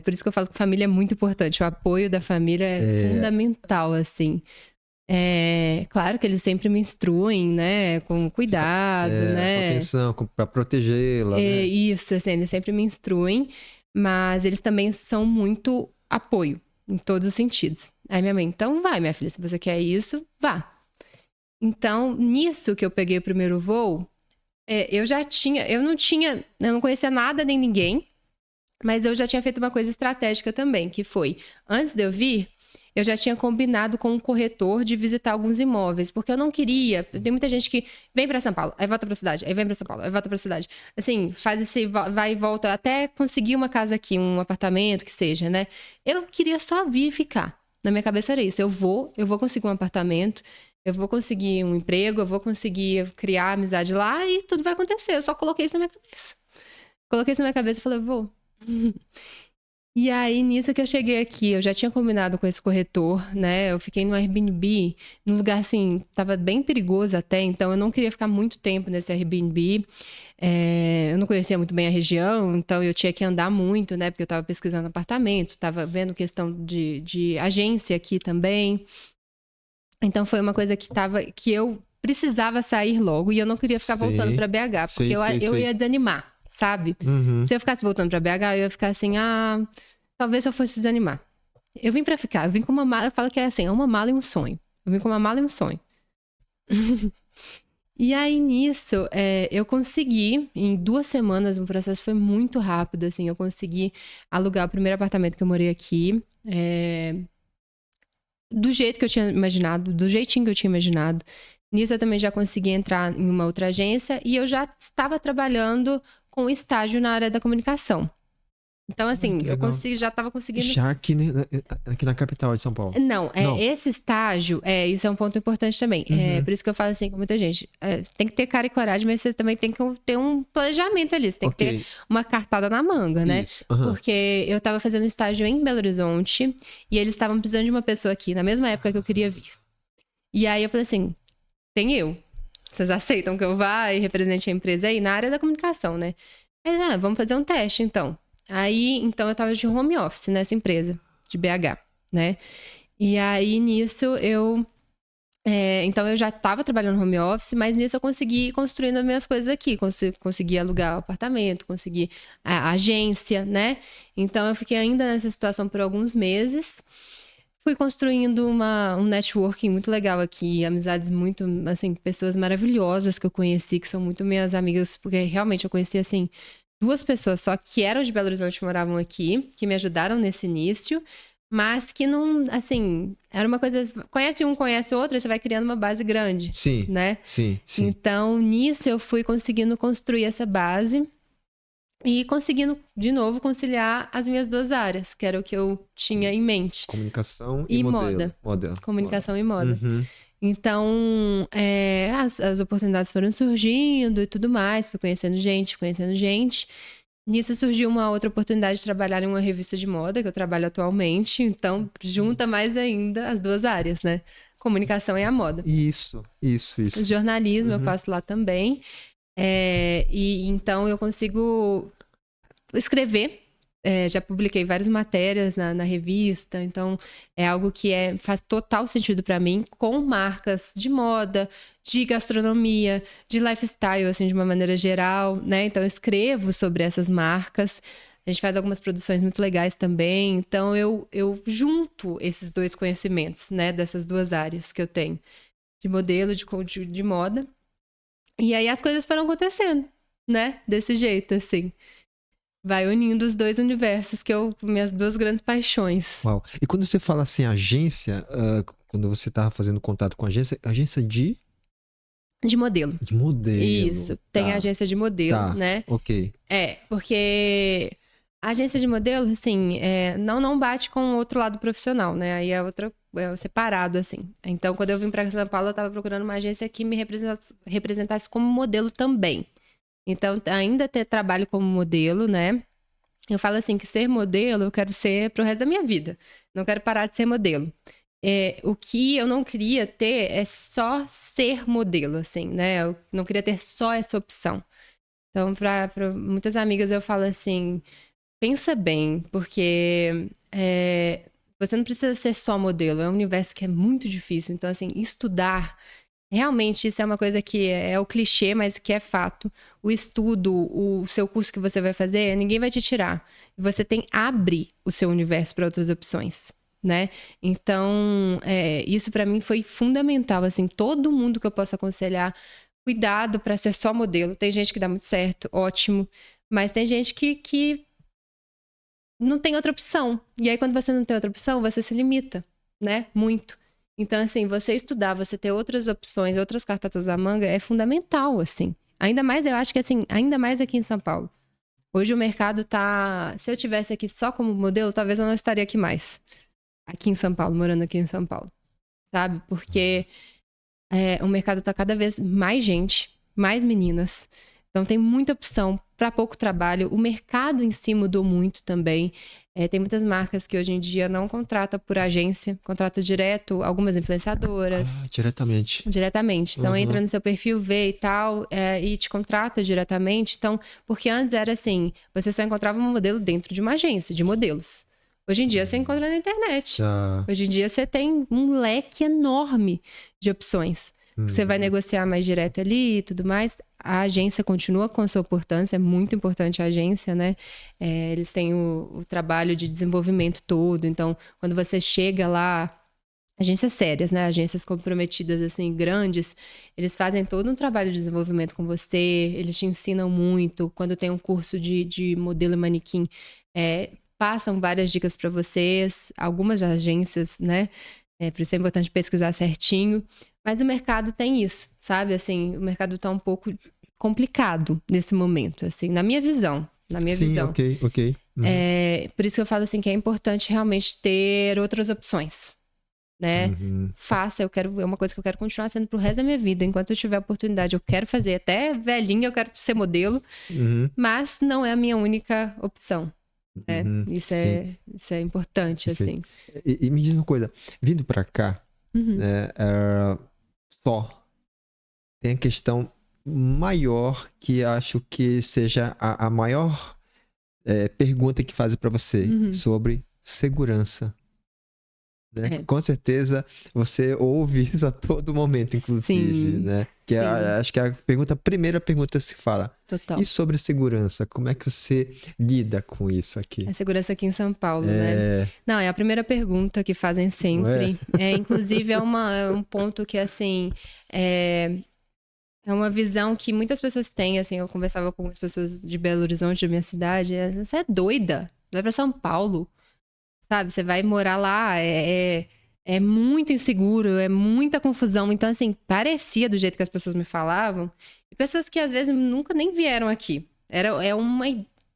Por isso que eu falo que família é muito importante. O apoio da família é fundamental, assim. Claro que eles sempre me instruem, né? Com cuidado, né? Com atenção, pra protegê-la, né? Isso, assim, eles sempre me instruem. Mas eles também são muito apoio, em todos os sentidos. Aí minha mãe, então vai, minha filha, se você quer isso, vá. Então, nisso que eu peguei o primeiro voo, eu não conhecia nada nem ninguém, mas eu já tinha feito uma coisa estratégica também, que foi, antes de eu vir, eu já tinha combinado com um corretor de visitar alguns imóveis, porque eu não queria, tem muita gente que vem para São Paulo, aí volta para a cidade, aí vem para São Paulo, aí volta para a cidade. Assim, faz esse vai e volta até conseguir uma casa aqui, um apartamento, que seja, né? Eu queria só vir e ficar. Na minha cabeça era isso, eu vou conseguir um apartamento, eu vou conseguir um emprego, eu vou conseguir criar amizade lá e tudo vai acontecer. Eu só coloquei isso na minha cabeça. Coloquei isso na minha cabeça e falei, vou. E aí, nisso que eu cheguei aqui, eu já tinha combinado com esse corretor, né? Eu fiquei no Airbnb, num lugar assim, tava bem perigoso até, então eu não queria ficar muito tempo nesse Airbnb. Eu não conhecia muito bem a região, então eu tinha que andar muito, né? Porque eu tava pesquisando apartamento, tava vendo questão de agência aqui também. Então foi uma coisa que eu precisava sair logo e eu não queria ficar voltando para BH, porque eu ia desanimar, sabe? Se eu ficasse voltando para BH, eu ia ficar assim, talvez eu fosse desanimar. Eu vim para ficar, eu vim com uma mala, eu falo que é assim, é uma mala e um sonho. Eu vim com uma mala e um sonho. E aí, nisso, eu consegui, em 2 semanas, o processo foi muito rápido, assim, eu consegui alugar o primeiro apartamento que eu morei aqui, do jeito que eu tinha imaginado, do jeitinho que eu tinha imaginado. Nisso eu também já consegui entrar em uma outra agência e eu já estava trabalhando com estágio na área da comunicação. Então, assim, já estava conseguindo... Já aqui na capital de São Paulo? Não, esse estágio, isso é um ponto importante também. Por isso que eu falo assim com muita gente. Tem que ter cara e coragem, mas você também tem que ter um planejamento ali. Você tem que ter uma cartada na manga, né? Porque eu estava fazendo estágio em Belo Horizonte e eles estavam precisando de uma pessoa aqui, na mesma época que eu queria vir. E aí eu falei assim, tem eu. Vocês aceitam que eu vá e represente a empresa aí na área da comunicação, né? Aí, vamos fazer um teste, então. Aí, então, eu tava de home office nessa empresa, de BH, né? E aí, nisso, então, eu já tava trabalhando home office, mas nisso eu consegui ir construindo as minhas coisas aqui. Consegui alugar o apartamento, consegui a agência, né? Então, eu fiquei ainda nessa situação por alguns meses. Fui construindo um networking muito legal aqui, amizades muito, assim, pessoas maravilhosas que eu conheci, que são muito minhas amigas, porque realmente eu conheci, assim... 2 pessoas só que eram de Belo Horizonte, moravam aqui, que me ajudaram nesse início, mas que não, assim, era uma coisa, conhece um, conhece outro, você vai criando uma base grande, né? Sim. Então, nisso eu fui conseguindo construir essa base E conseguindo, de novo, conciliar as minhas duas áreas, que era o que eu tinha em mente. Comunicação E e modelo. Comunicação e moda. Uhum. Então, as oportunidades foram surgindo e tudo mais. Fui conhecendo gente. Nisso surgiu uma outra oportunidade de trabalhar em uma revista de moda, que eu trabalho atualmente. Então, junta mais ainda as duas áreas, né? Comunicação e a moda. Isso. Jornalismo eu faço lá também. E então eu consigo escrever. Já publiquei várias matérias na revista, então é algo que faz total sentido para mim, com marcas de moda, de gastronomia, de lifestyle, assim, de uma maneira geral, né? Então eu escrevo sobre essas marcas, a gente faz algumas produções muito legais também, então eu junto esses dois conhecimentos, né? Dessas duas áreas que eu tenho, de modelo, de moda, e aí as coisas foram acontecendo, né? Desse jeito, assim. Vai unindo os dois universos, minhas duas grandes paixões. Uau. E quando você fala assim, agência, quando você estava fazendo contato com agência de modelo. De modelo. Isso, tem agência de modelo, né? Ok. Porque a agência de modelo, assim, não bate com o outro lado profissional, né? Aí é separado, assim. Então, quando eu vim para São Paulo, eu estava procurando uma agência que me representasse como modelo também. Então, ainda ter trabalho como modelo, né? Eu falo assim, que ser modelo, eu quero ser pro resto da minha vida. Não quero parar de ser modelo. O que eu não queria ter é só ser modelo, assim, né? Eu não queria ter só essa opção. Então, para muitas amigas eu falo assim, pensa bem, porque você não precisa ser só modelo. É um universo que é muito difícil. Então, assim, estudar... Realmente, isso é uma coisa que é o clichê, mas que é fato. O estudo, o seu curso que você vai fazer, ninguém vai te tirar. Você abre o seu universo para outras opções, né? Então, isso para mim foi fundamental. Assim, todo mundo que eu posso aconselhar, cuidado para ser só modelo. Tem gente que dá muito certo, ótimo. Mas tem gente que não tem outra opção. E aí, quando você não tem outra opção, você se limita, né? Muito. Então, assim, você estudar, você ter outras opções, outras cartas da manga é fundamental, assim. Ainda mais, eu acho que, assim, ainda mais aqui em São Paulo. Hoje o mercado tá... Se eu tivesse aqui só como modelo, talvez eu não estaria aqui mais. Aqui em São Paulo, morando aqui em São Paulo. Sabe? Porque o mercado tá cada vez mais gente, mais meninas. Então, tem muita opção para pouco trabalho. O mercado em si mudou muito também. Tem muitas marcas que hoje em dia não contratam por agência, contratam direto algumas influenciadoras. Diretamente. Diretamente. Então, entra no seu perfil, vê e tal, e te contrata diretamente. Então, porque antes era assim, você só encontrava um modelo dentro de uma agência de modelos. Hoje em dia, você encontra na internet. Hoje em dia, você tem um leque enorme de opções. Você vai negociar mais direto ali e tudo mais. A agência continua com a sua importância, é muito importante a agência, né? Eles têm o trabalho de desenvolvimento todo. Então, quando você chega lá, agências sérias, né? Agências comprometidas, assim, grandes, eles fazem todo um trabalho de desenvolvimento com você, eles te ensinam muito. Quando tem um curso de modelo e manequim, passam várias dicas para vocês, algumas agências, né? Por isso é importante pesquisar certinho. Mas o mercado tem isso, sabe? Assim, o mercado tá um pouco complicado nesse momento, assim, na minha visão. Sim, ok. Por isso que eu falo assim, que é importante realmente ter outras opções, né? Faça, é uma coisa que eu quero continuar sendo pro resto da minha vida. Enquanto eu tiver oportunidade, eu quero fazer. Até velhinha, eu quero ser modelo. Mas não é a minha única opção. Isso é importante, assim. E me diz uma coisa, vindo pra cá, tem a questão maior que acho que seja a maior pergunta que fazem para você sobre segurança. Né? Com certeza você ouve isso a todo momento, inclusive, né? Que acho que a primeira pergunta se fala. Total. E sobre segurança? Como é que você lida com isso aqui? A segurança aqui em São Paulo, né? Não, é a primeira pergunta que fazem sempre. Inclusive, é um ponto que, assim, é uma visão que muitas pessoas têm, assim, eu conversava com algumas pessoas de Belo Horizonte, da minha cidade, você é doida, vai pra São Paulo, sabe? Você vai morar lá, é muito inseguro, é muita confusão. Então, assim, parecia do jeito que as pessoas me falavam, e pessoas que às vezes nunca nem vieram aqui.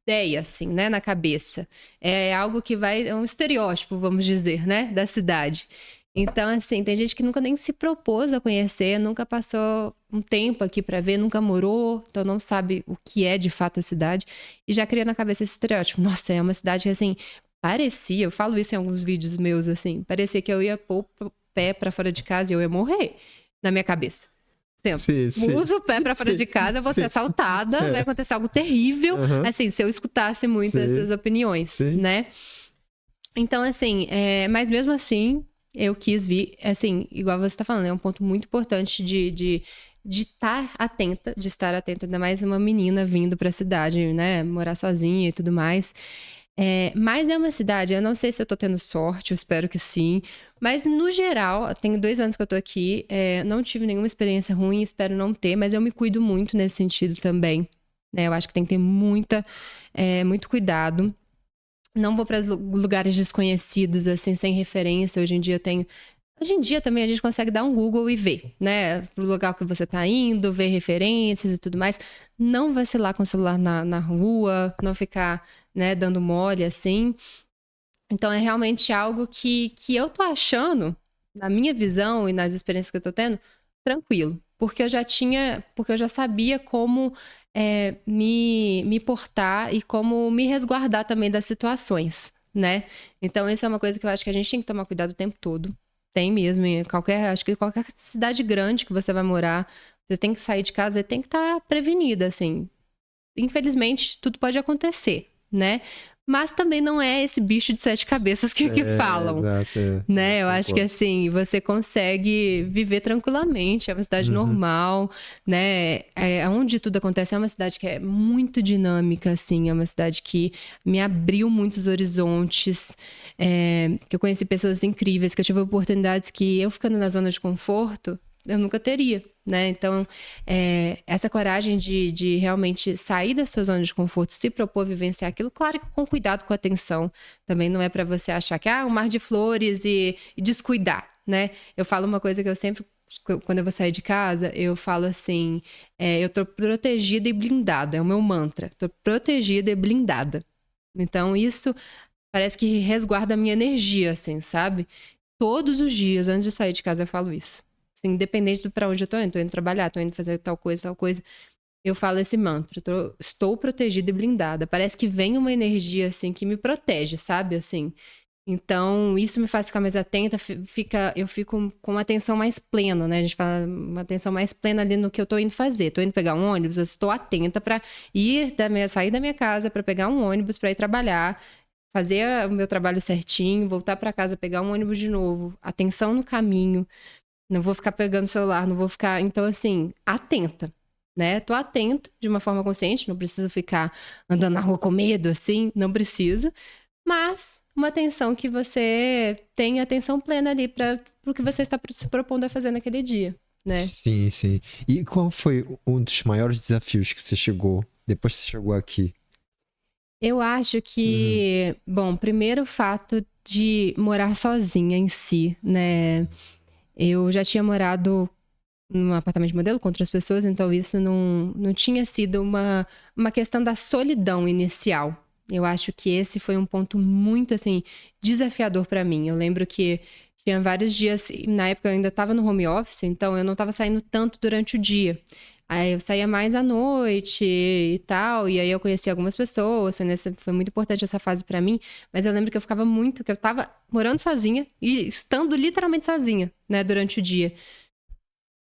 ideia, assim, né, na cabeça. É algo que é um estereótipo, vamos dizer, né, da cidade. Então, assim, tem gente que nunca nem se propôs a conhecer, nunca passou um tempo aqui pra ver, nunca morou, então não sabe o que é de fato a cidade, e já cria na cabeça esse estereótipo. Nossa, é uma cidade que, assim, parecia, eu falo isso em alguns vídeos meus, assim, parecia que eu ia pôr o pé pra fora de casa e eu ia morrer, na minha cabeça. Sempre. Usa o pé pra fora de casa, eu vou ser assaltada, vai acontecer algo terrível, assim, se eu escutasse muito essas opiniões, né? Então, assim, mas mesmo assim, eu quis vir, assim, igual você tá falando, é um ponto muito importante de estar atenta, ainda mais uma menina vindo pra cidade, né, morar sozinha e tudo mais. Mas é uma cidade, eu não sei se eu tô tendo sorte, eu espero que sim, mas no geral, tenho 2 anos que eu tô aqui, não tive nenhuma experiência ruim, espero não ter, mas eu me cuido muito nesse sentido também, né, eu acho que tem que ter muito cuidado. Não vou para lugares desconhecidos, assim, sem referência. Hoje em dia também a gente consegue dar um Google e ver, né? Pro lugar que você tá indo, ver referências e tudo mais. Não vacilar com o celular na rua, não ficar, né, dando mole, assim. Então, é realmente algo que eu tô achando, na minha visão e nas experiências que eu tô tendo, tranquilo. Porque eu já sabia como me portar e como me resguardar também das situações, né? Então, isso é uma coisa que eu acho que a gente tem que tomar cuidado o tempo todo. Tem mesmo, acho que qualquer cidade grande que você vai morar, você tem que sair de casa e tem que estar prevenida, assim. Infelizmente, tudo pode acontecer, né? Mas também não é esse bicho de 7 cabeças que falam, exato, né? Eu acho que, assim, você consegue viver tranquilamente, é uma cidade normal, né? Onde tudo acontece, é uma cidade que é muito dinâmica, assim, é uma cidade que me abriu muitos horizontes, que eu conheci pessoas incríveis, que eu tive oportunidades que eu ficando na zona de conforto, eu nunca teria, né? Então, essa coragem de realmente sair da sua zona de conforto, se propor vivenciar aquilo, claro que com cuidado, com atenção. Também não é para você achar que um mar de flores e descuidar, né? Eu falo uma coisa que eu sempre, quando eu vou sair de casa, eu falo assim, eu tô protegida e blindada, é o meu mantra. Tô protegida e blindada. Então, isso parece que resguarda a minha energia, assim, sabe? Todos os dias, antes de sair de casa, eu falo isso. Assim, independente do pra onde eu tô indo trabalhar, tô indo fazer tal coisa, eu falo esse mantra, estou protegida e blindada. Parece que vem uma energia, assim, que me protege, sabe, assim. Então, isso me faz ficar mais atenta, eu fico com uma atenção mais plena, né? A gente fala uma atenção mais plena ali no que eu tô indo fazer. Tô indo pegar um ônibus, eu estou atenta pra sair da minha casa pra pegar um ônibus pra ir trabalhar, fazer o meu trabalho certinho, voltar pra casa, pegar um ônibus de novo. Atenção no caminho. Não vou ficar pegando o celular, não vou ficar... Então, assim, atenta, né? Tô atenta de uma forma consciente, não preciso ficar andando na rua com medo, assim, não precisa. Mas uma atenção que você tenha atenção plena ali para o que você está se propondo a fazer naquele dia, né? Sim, sim. E qual foi um dos maiores desafios que você chegou, depois que você chegou aqui? Eu acho que, bom, primeiro o fato de morar sozinha em si, né? Eu já tinha morado num apartamento de modelo com outras pessoas, então isso não tinha sido uma questão da solidão inicial. Eu acho que esse foi um ponto muito, assim, desafiador pra mim. Eu lembro que tinha vários dias, na época eu ainda estava no home office, então eu não estava saindo tanto durante o dia. Aí eu saía mais à noite e tal, e aí eu conheci algumas pessoas, foi muito importante essa fase pra mim, mas eu lembro que que eu tava morando sozinha e estando literalmente sozinha, né, durante o dia.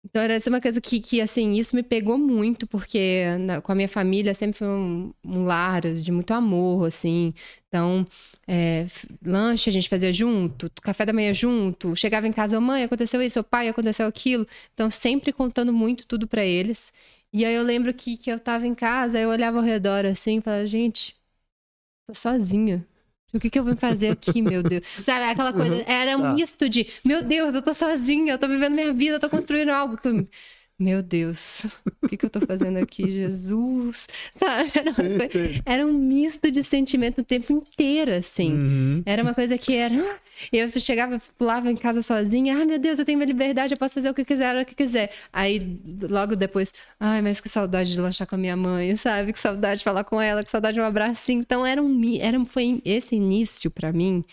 Então era uma coisa que assim, isso me pegou muito, porque com a minha família sempre foi um lar de muito amor, assim. Então, lanche a gente fazia junto, café da manhã junto, chegava em casa, mãe, aconteceu isso, pai, aconteceu aquilo. Então, sempre contando muito tudo pra eles. E aí eu lembro que eu tava em casa, eu olhava ao redor assim e falava, gente, tô sozinha. O que eu vim fazer aqui, meu Deus? Sabe, aquela coisa, era um misto de, meu Deus, eu tô sozinha, eu tô vivendo minha vida, eu tô construindo algo que meu Deus, o que eu tô fazendo aqui, Jesus? Sabe? Era um misto de sentimento o tempo inteiro, assim. Uhum. Era uma coisa que era... Eu chegava, pulava em casa sozinha. Ai, meu Deus, eu tenho minha liberdade, eu posso fazer o que quiser, a hora que quiser. Aí, logo depois, ai, mas que saudade de lanchar com a minha mãe, sabe? Que saudade de falar com ela, que saudade de um abracinho. Então, foi esse início pra mim...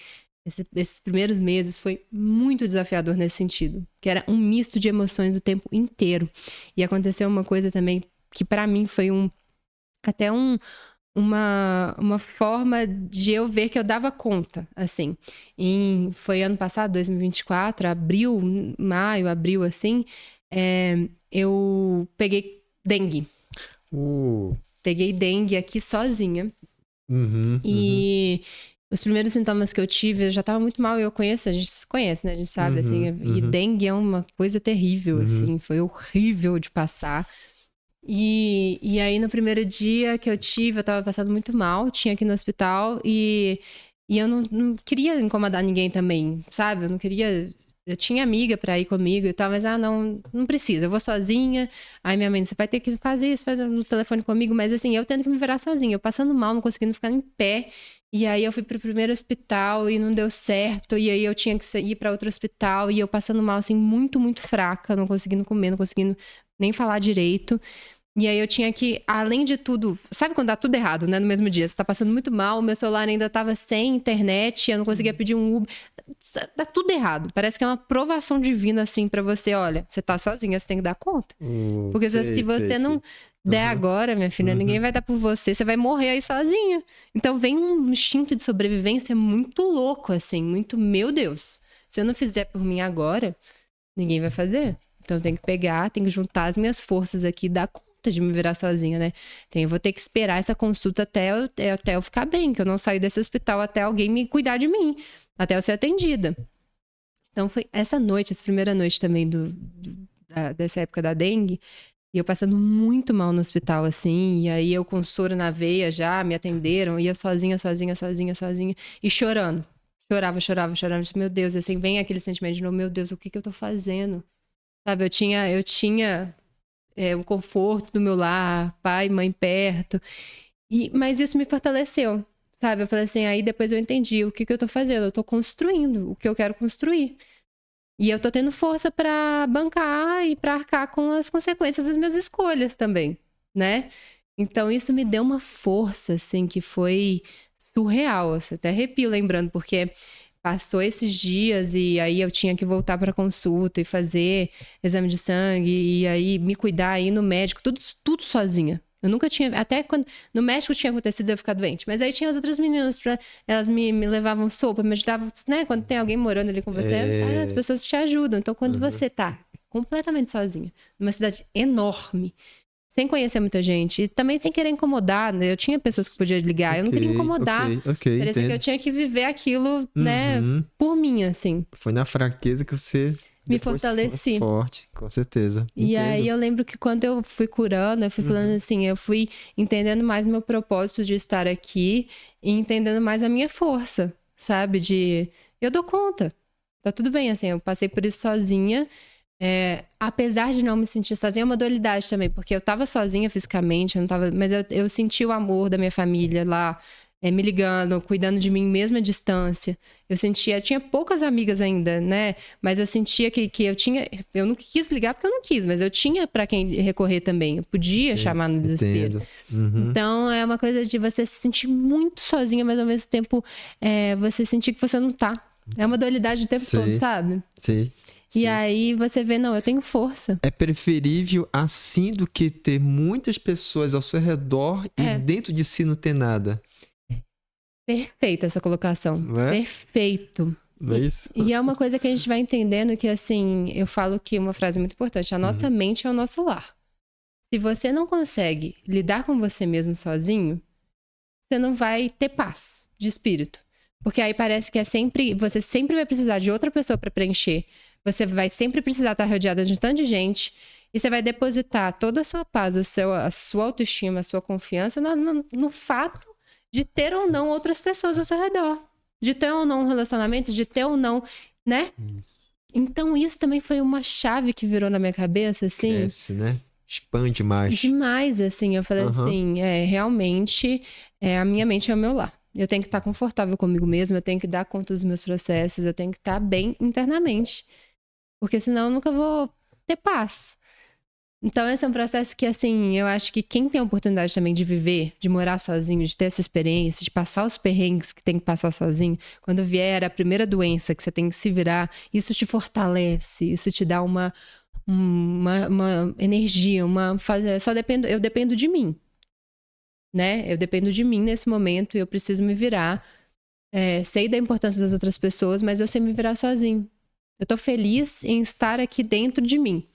Esses primeiros meses foi muito desafiador nesse sentido, que era um misto de emoções o tempo inteiro. E aconteceu uma coisa também que pra mim foi uma forma de eu ver que eu dava conta, assim. Foi ano passado, 2024, abril, assim, eu peguei dengue. Peguei dengue aqui sozinha. E... Os primeiros sintomas que eu tive, eu já tava muito mal, a gente se conhece, né? A gente sabe, assim. E dengue é uma coisa terrível, assim. Foi horrível de passar. E aí, no primeiro dia que eu tive, eu tava passando muito mal. Tinha aqui no hospital. E eu não queria incomodar ninguém também, sabe? Eu não queria... Eu tinha amiga pra ir comigo e tal, mas não precisa, eu vou sozinha. Aí minha mãe, você vai ter que fazer isso, fazer no telefone comigo, mas assim, eu tendo que me virar sozinha, eu passando mal, não conseguindo ficar em pé. E aí eu fui pro primeiro hospital e não deu certo, e aí eu tinha que ir pra outro hospital e eu passando mal, assim, muito, muito fraca, não conseguindo comer, não conseguindo nem falar direito. E aí eu tinha que, além de tudo... Sabe quando dá tudo errado, né? No mesmo dia. Você tá passando muito mal, o meu celular ainda tava sem internet, eu não conseguia pedir um Uber. Dá tudo errado. Parece que é uma provação divina, assim, pra você. Olha, você tá sozinha, você tem que dar conta. Porque se você não der agora, minha filha, ninguém vai dar por você. Você vai morrer aí sozinha. Então vem um instinto de sobrevivência muito louco, assim. Muito, meu Deus. Se eu não fizer por mim agora, ninguém vai fazer. Então eu tenho que pegar, tenho que juntar as minhas forças aqui e dar conta de me virar sozinha, né? Então eu vou ter que esperar essa consulta até eu ficar bem, que eu não saio desse hospital até alguém me cuidar de mim, até eu ser atendida. Então foi essa primeira noite também dessa época da dengue, e eu passando muito mal no hospital, assim, e aí eu com soro na veia já, me atenderam, ia sozinha, e chorando. Chorava. Meu Deus, assim, vem aquele sentimento de novo, meu Deus, o que eu tô fazendo? Sabe, eu tinha o conforto do meu lar, pai e mãe perto. Mas isso me fortaleceu, sabe? Eu falei assim, aí depois eu entendi o que eu tô fazendo. Eu tô construindo o que eu quero construir. E eu tô tendo força pra bancar e pra arcar com as consequências das minhas escolhas também, né? Então isso me deu uma força, assim, que foi surreal. Eu até arrepio lembrando, porque... Passou esses dias e aí eu tinha que voltar para consulta e fazer exame de sangue e aí me cuidar, ir no médico, tudo sozinha. Eu nunca tinha... Até quando no médico tinha acontecido eu ficar doente. Mas aí tinha as outras meninas, elas me levavam sopa, me ajudavam, né? Quando tem alguém morando ali com você, as pessoas te ajudam. Então quando você tá completamente sozinha, numa cidade enorme, sem conhecer muita gente. E também sem querer incomodar, né? Eu tinha pessoas que podiam ligar. Eu não queria incomodar. Parecia entendo. que eu tinha que viver aquilo, né? Por mim, assim. Foi na fraqueza que você... Me fortaleci. Forte, com certeza. E aí eu lembro que quando eu fui curando, eu fui falando assim, eu fui entendendo mais meu propósito de estar aqui e entendendo mais a minha força, sabe? Eu dou conta. Tá tudo bem, assim, eu passei por isso sozinha. Apesar de não me sentir sozinha, é uma dualidade também, porque eu tava sozinha fisicamente, mas eu senti o amor da minha família lá, me ligando, cuidando de mim mesmo à distância. Eu tinha poucas amigas ainda, né? Mas eu sentia que eu não quis ligar porque eu não quis, mas eu tinha pra quem recorrer também. Eu podia chamar no desespero. Então é uma coisa de você se sentir muito sozinha, mas ao mesmo tempo você sentir que você não tá. É uma dualidade o tempo todo, sabe? Sim. E aí você vê, não, eu tenho força. É preferível assim do que ter muitas pessoas ao seu redor e dentro de si não ter nada. Perfeita essa colocação. Perfeito. Não é isso? E é uma coisa que a gente vai entendendo que, assim, eu falo que uma frase muito importante, a nossa mente é o nosso lar. Se você não consegue lidar com você mesmo sozinho, você não vai ter paz de espírito. Porque aí parece que você sempre vai precisar de outra pessoa para preencher. Você vai sempre precisar estar rodeada de tanta gente e você vai depositar toda a sua paz, a sua autoestima, a sua confiança no fato de ter ou não outras pessoas ao seu redor. De ter ou não um relacionamento, de ter ou não, né? Então, isso também foi uma chave que virou na minha cabeça, assim. Cresce, né? Expande mais. Demais, assim. Eu falei assim, realmente, a minha mente é o meu lar. Eu tenho que estar confortável comigo mesma, eu tenho que dar conta dos meus processos, eu tenho que estar bem internamente. Porque senão eu nunca vou ter paz. Então, esse é um processo que, assim, eu acho que quem tem a oportunidade também de viver, de morar sozinho, de ter essa experiência, de passar os perrengues que tem que passar sozinho, quando vier a primeira doença que você tem que se virar, isso te fortalece, isso te dá uma energia, eu dependo de mim, né? Eu dependo de mim nesse momento e eu preciso me virar. Sei da importância das outras pessoas, mas eu sei me virar sozinho. Eu tô feliz em estar aqui dentro de mim,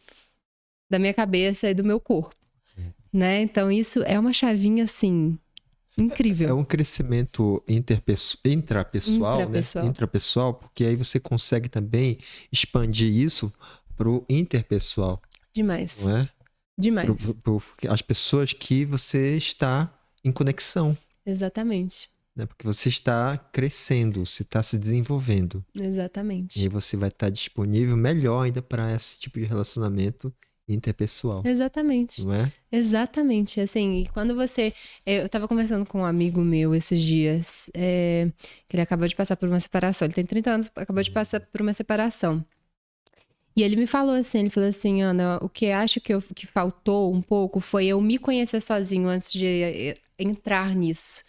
da minha cabeça e do meu corpo, né? Então isso é uma chavinha, assim, incrível. É um crescimento intrapessoal, né? Intrapessoal, porque aí você consegue também expandir isso pro interpessoal. Demais. Não é? Demais. As pessoas que você está em conexão. Exatamente. Né? Porque você está crescendo, você está se desenvolvendo. Exatamente. E aí você vai estar disponível melhor ainda para esse tipo de relacionamento interpessoal. Exatamente. Não é? Exatamente. Assim, e quando você... Eu tava conversando com um amigo meu esses dias, que ele acabou de passar por uma separação. Ele tem 30 anos, acabou de passar por uma separação. E ele me falou assim, Ana, o que acho que faltou um pouco foi eu me conhecer sozinho antes de entrar nisso,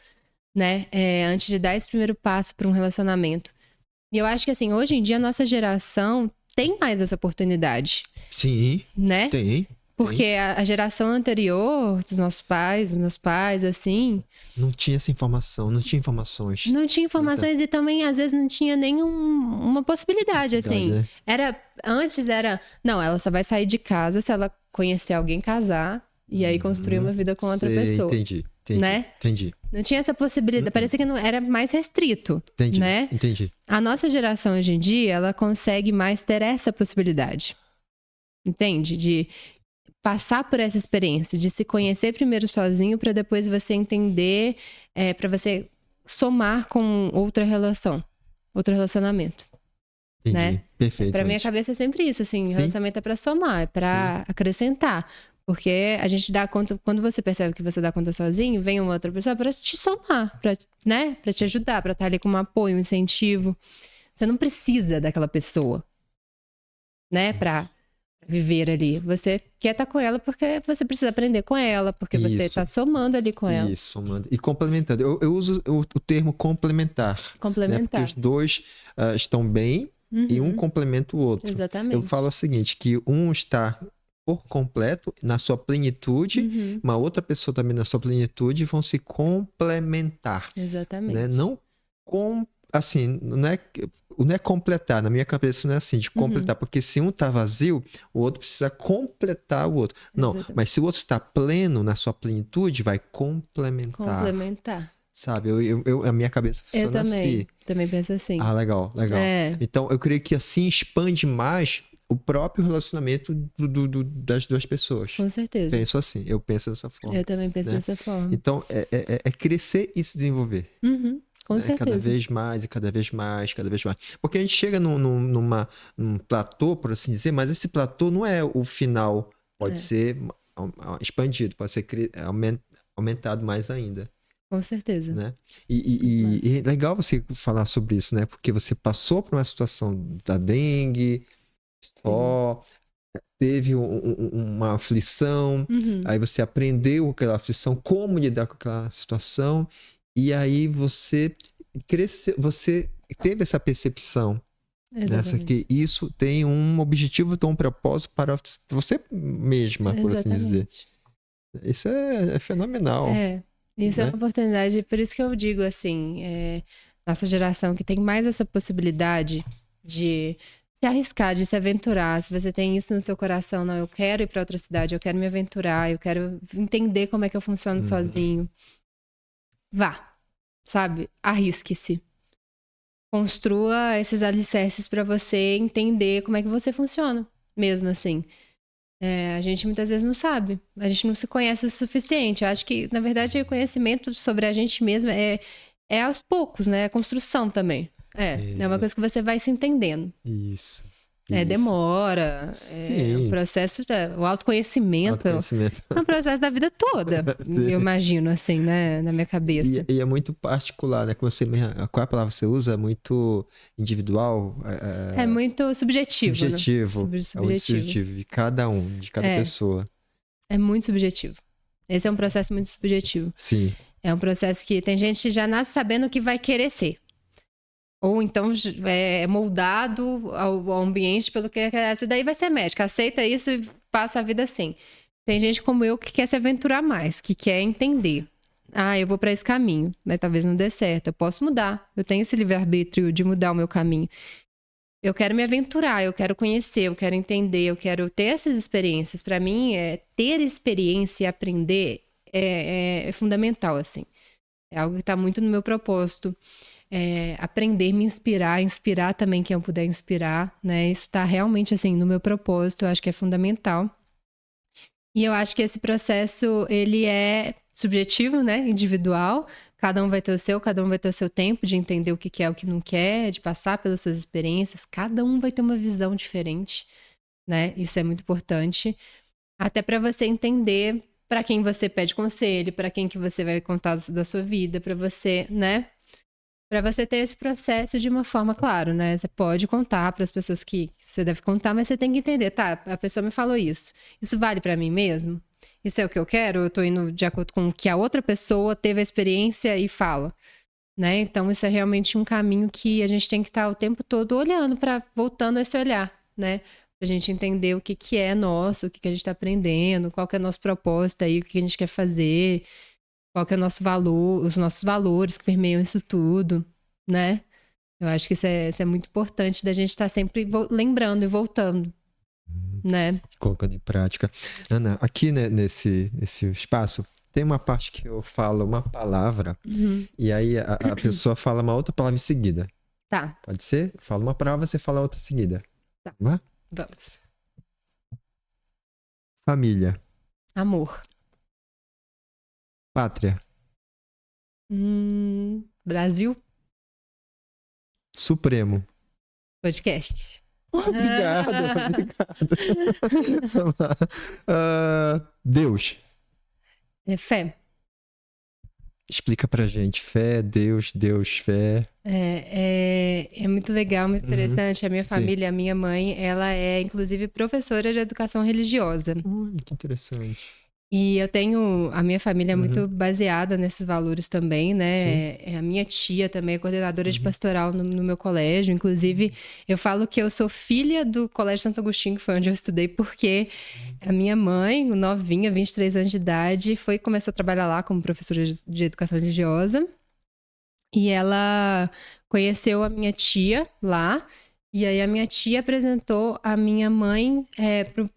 né? Antes de dar esse primeiro passo para um relacionamento. E eu acho que, assim, hoje em dia a nossa geração tem mais essa oportunidade. Sim, né? Tem. Porque a geração anterior dos nossos pais, meus pais, assim... Não tinha essa informação, não tinha informações. Não tinha informações e também, às vezes, não tinha nenhuma possibilidade, assim. Né? Antes era... Não, ela só vai sair de casa se ela conhecer alguém, casar e aí construir uma vida com outra pessoa. Entendi. Né? Entendi. Não tinha essa possibilidade. Parecia que não era mais restrito, né? Entendi. A nossa geração hoje em dia, ela consegue mais ter essa possibilidade. Entende? De passar por essa experiência, de se conhecer primeiro sozinho para depois você entender, para você somar com outra relação, outro relacionamento. Entendi. Né? Perfeito. Pra minha cabeça é sempre isso, assim, relacionamento é pra somar, é pra acrescentar. Porque a gente dá conta, quando você percebe que você dá conta sozinho, vem uma outra pessoa pra te somar, né? Pra te ajudar, pra estar ali com um apoio, um incentivo. Você não precisa daquela pessoa, né? Pra viver ali. Você quer estar com ela porque você precisa aprender com ela, porque você está somando ali com ela. Isso, somando. E complementando. Eu uso o termo complementar. Complementar. Né? Porque os dois estão bem e um complementa o outro. Exatamente. Eu falo o seguinte, que um está por completo, na sua plenitude, uma outra pessoa também na sua plenitude vão se complementar. Exatamente. Né? Não assim, não é completar, na minha cabeça não é assim, de completar, porque se um tá vazio, o outro precisa completar o outro. Não, Exatamente. mas se o outro está pleno, na sua plenitude, vai complementar. Complementar. Sabe, a minha cabeça funciona assim. Eu também penso assim. Ah, legal. Então, eu creio que assim expande mais o próprio relacionamento das duas pessoas. Com certeza. Penso assim, eu penso dessa forma. Eu também penso dessa forma. Então, é crescer e se desenvolver. Com certeza. Cada vez mais e cada vez mais, cada vez mais. Porque a gente chega num platô, por assim dizer, mas esse platô não é o final. Pode ser expandido, pode ser aumentado mais ainda. Com certeza. Né? E é legal você falar sobre isso, né? Porque você passou por uma situação da dengue, teve uma aflição, aí você aprendeu aquela aflição, como lidar com aquela situação, e aí você cresceu, você teve essa percepção, né? Que isso tem um objetivo, tem um propósito para você mesma, por assim dizer. Isso é fenomenal. Isso é uma oportunidade, por isso que eu digo assim, nossa geração que tem mais essa possibilidade de se arriscar, de se aventurar. Se você tem isso no seu coração, não, eu quero ir para outra cidade, eu quero me aventurar, eu quero entender como é que eu funciono sozinho. Vá, sabe? Arrisque-se. Construa esses alicerces para você entender como é que você funciona, mesmo assim. A gente muitas vezes não sabe, a gente não se conhece o suficiente. Eu acho que, na verdade, o conhecimento sobre a gente mesma é aos poucos, né? A construção também. É uma coisa que você vai se entendendo. Isso. Demora. É um processo, o autoconhecimento é um processo da vida toda, eu imagino, assim, né, na minha cabeça. E é muito particular, né? Qual é a palavra que você usa? É muito individual? É muito subjetivo. Subjetivo. Né? É muito subjetivo de cada um, de cada pessoa. É muito subjetivo. Esse é um processo muito subjetivo. Sim. É um processo que tem gente que já nasce sabendo o que vai querer ser. Ou então é moldado ao ambiente pelo que essa daí vai ser médica. Aceita isso e passa a vida assim. Tem gente como eu que quer se aventurar mais, que quer entender. Eu vou para esse caminho, mas talvez não dê certo. Eu posso mudar. Eu tenho esse livre-arbítrio de mudar o meu caminho. Eu quero me aventurar, eu quero conhecer, eu quero entender, eu quero ter essas experiências. Para mim, ter experiência e aprender é fundamental, assim. É algo que está muito no meu propósito. Aprender, me inspirar também quem eu puder inspirar, né? Isso está realmente, assim, no meu propósito, eu acho que é fundamental. E eu acho que esse processo, ele é subjetivo, né? Individual. Cada um vai ter o seu tempo de entender o que quer, o que não quer, de passar pelas suas experiências. Cada um vai ter uma visão diferente, né? Isso é muito importante. Até para você entender para quem você pede conselho, para quem que você vai contar da sua vida, para você, né? Para você ter esse processo de uma forma, claro, né? Você pode contar para as pessoas que você deve contar, mas você tem que entender, tá? A pessoa me falou isso. Isso vale para mim mesmo? Isso é o que eu quero? Eu tô indo de acordo com o que a outra pessoa teve a experiência e fala, né? Então, isso é realmente um caminho que a gente tem que estar o tempo todo olhando, voltando a esse olhar, né? Pra gente entender o que é nosso, o que a gente tá aprendendo, qual que é o nosso propósito aí, o que a gente quer fazer, qual que é o nosso valor, os nossos valores que permeiam isso tudo, né? Eu acho que isso é muito importante da gente estar sempre lembrando e voltando, né? Colocando em prática. Ana, aqui, né, nesse espaço, tem uma parte que eu falo uma palavra e aí a pessoa fala uma outra palavra em seguida. Tá. Pode ser? Eu falo uma palavra, você fala outra em seguida. Tá. Vamos. Família. Amor. Pátria. Brasil. Supremo. Podcast. Obrigado. Deus. Fé. Explica pra gente. Fé, Deus, fé. É muito legal, muito interessante. A minha família, a minha mãe, ela é inclusive professora de educação religiosa. Que interessante. E a minha família é muito baseada nesses valores também, né? A minha tia também é coordenadora de pastoral no meu colégio. Inclusive, eu falo que eu sou filha do Colégio Santo Agostinho, que foi onde eu estudei, porque a minha mãe, novinha, 23 anos de idade, começou a trabalhar lá como professora de educação religiosa. E ela conheceu a minha tia lá. E aí a minha tia apresentou a minha mãe pro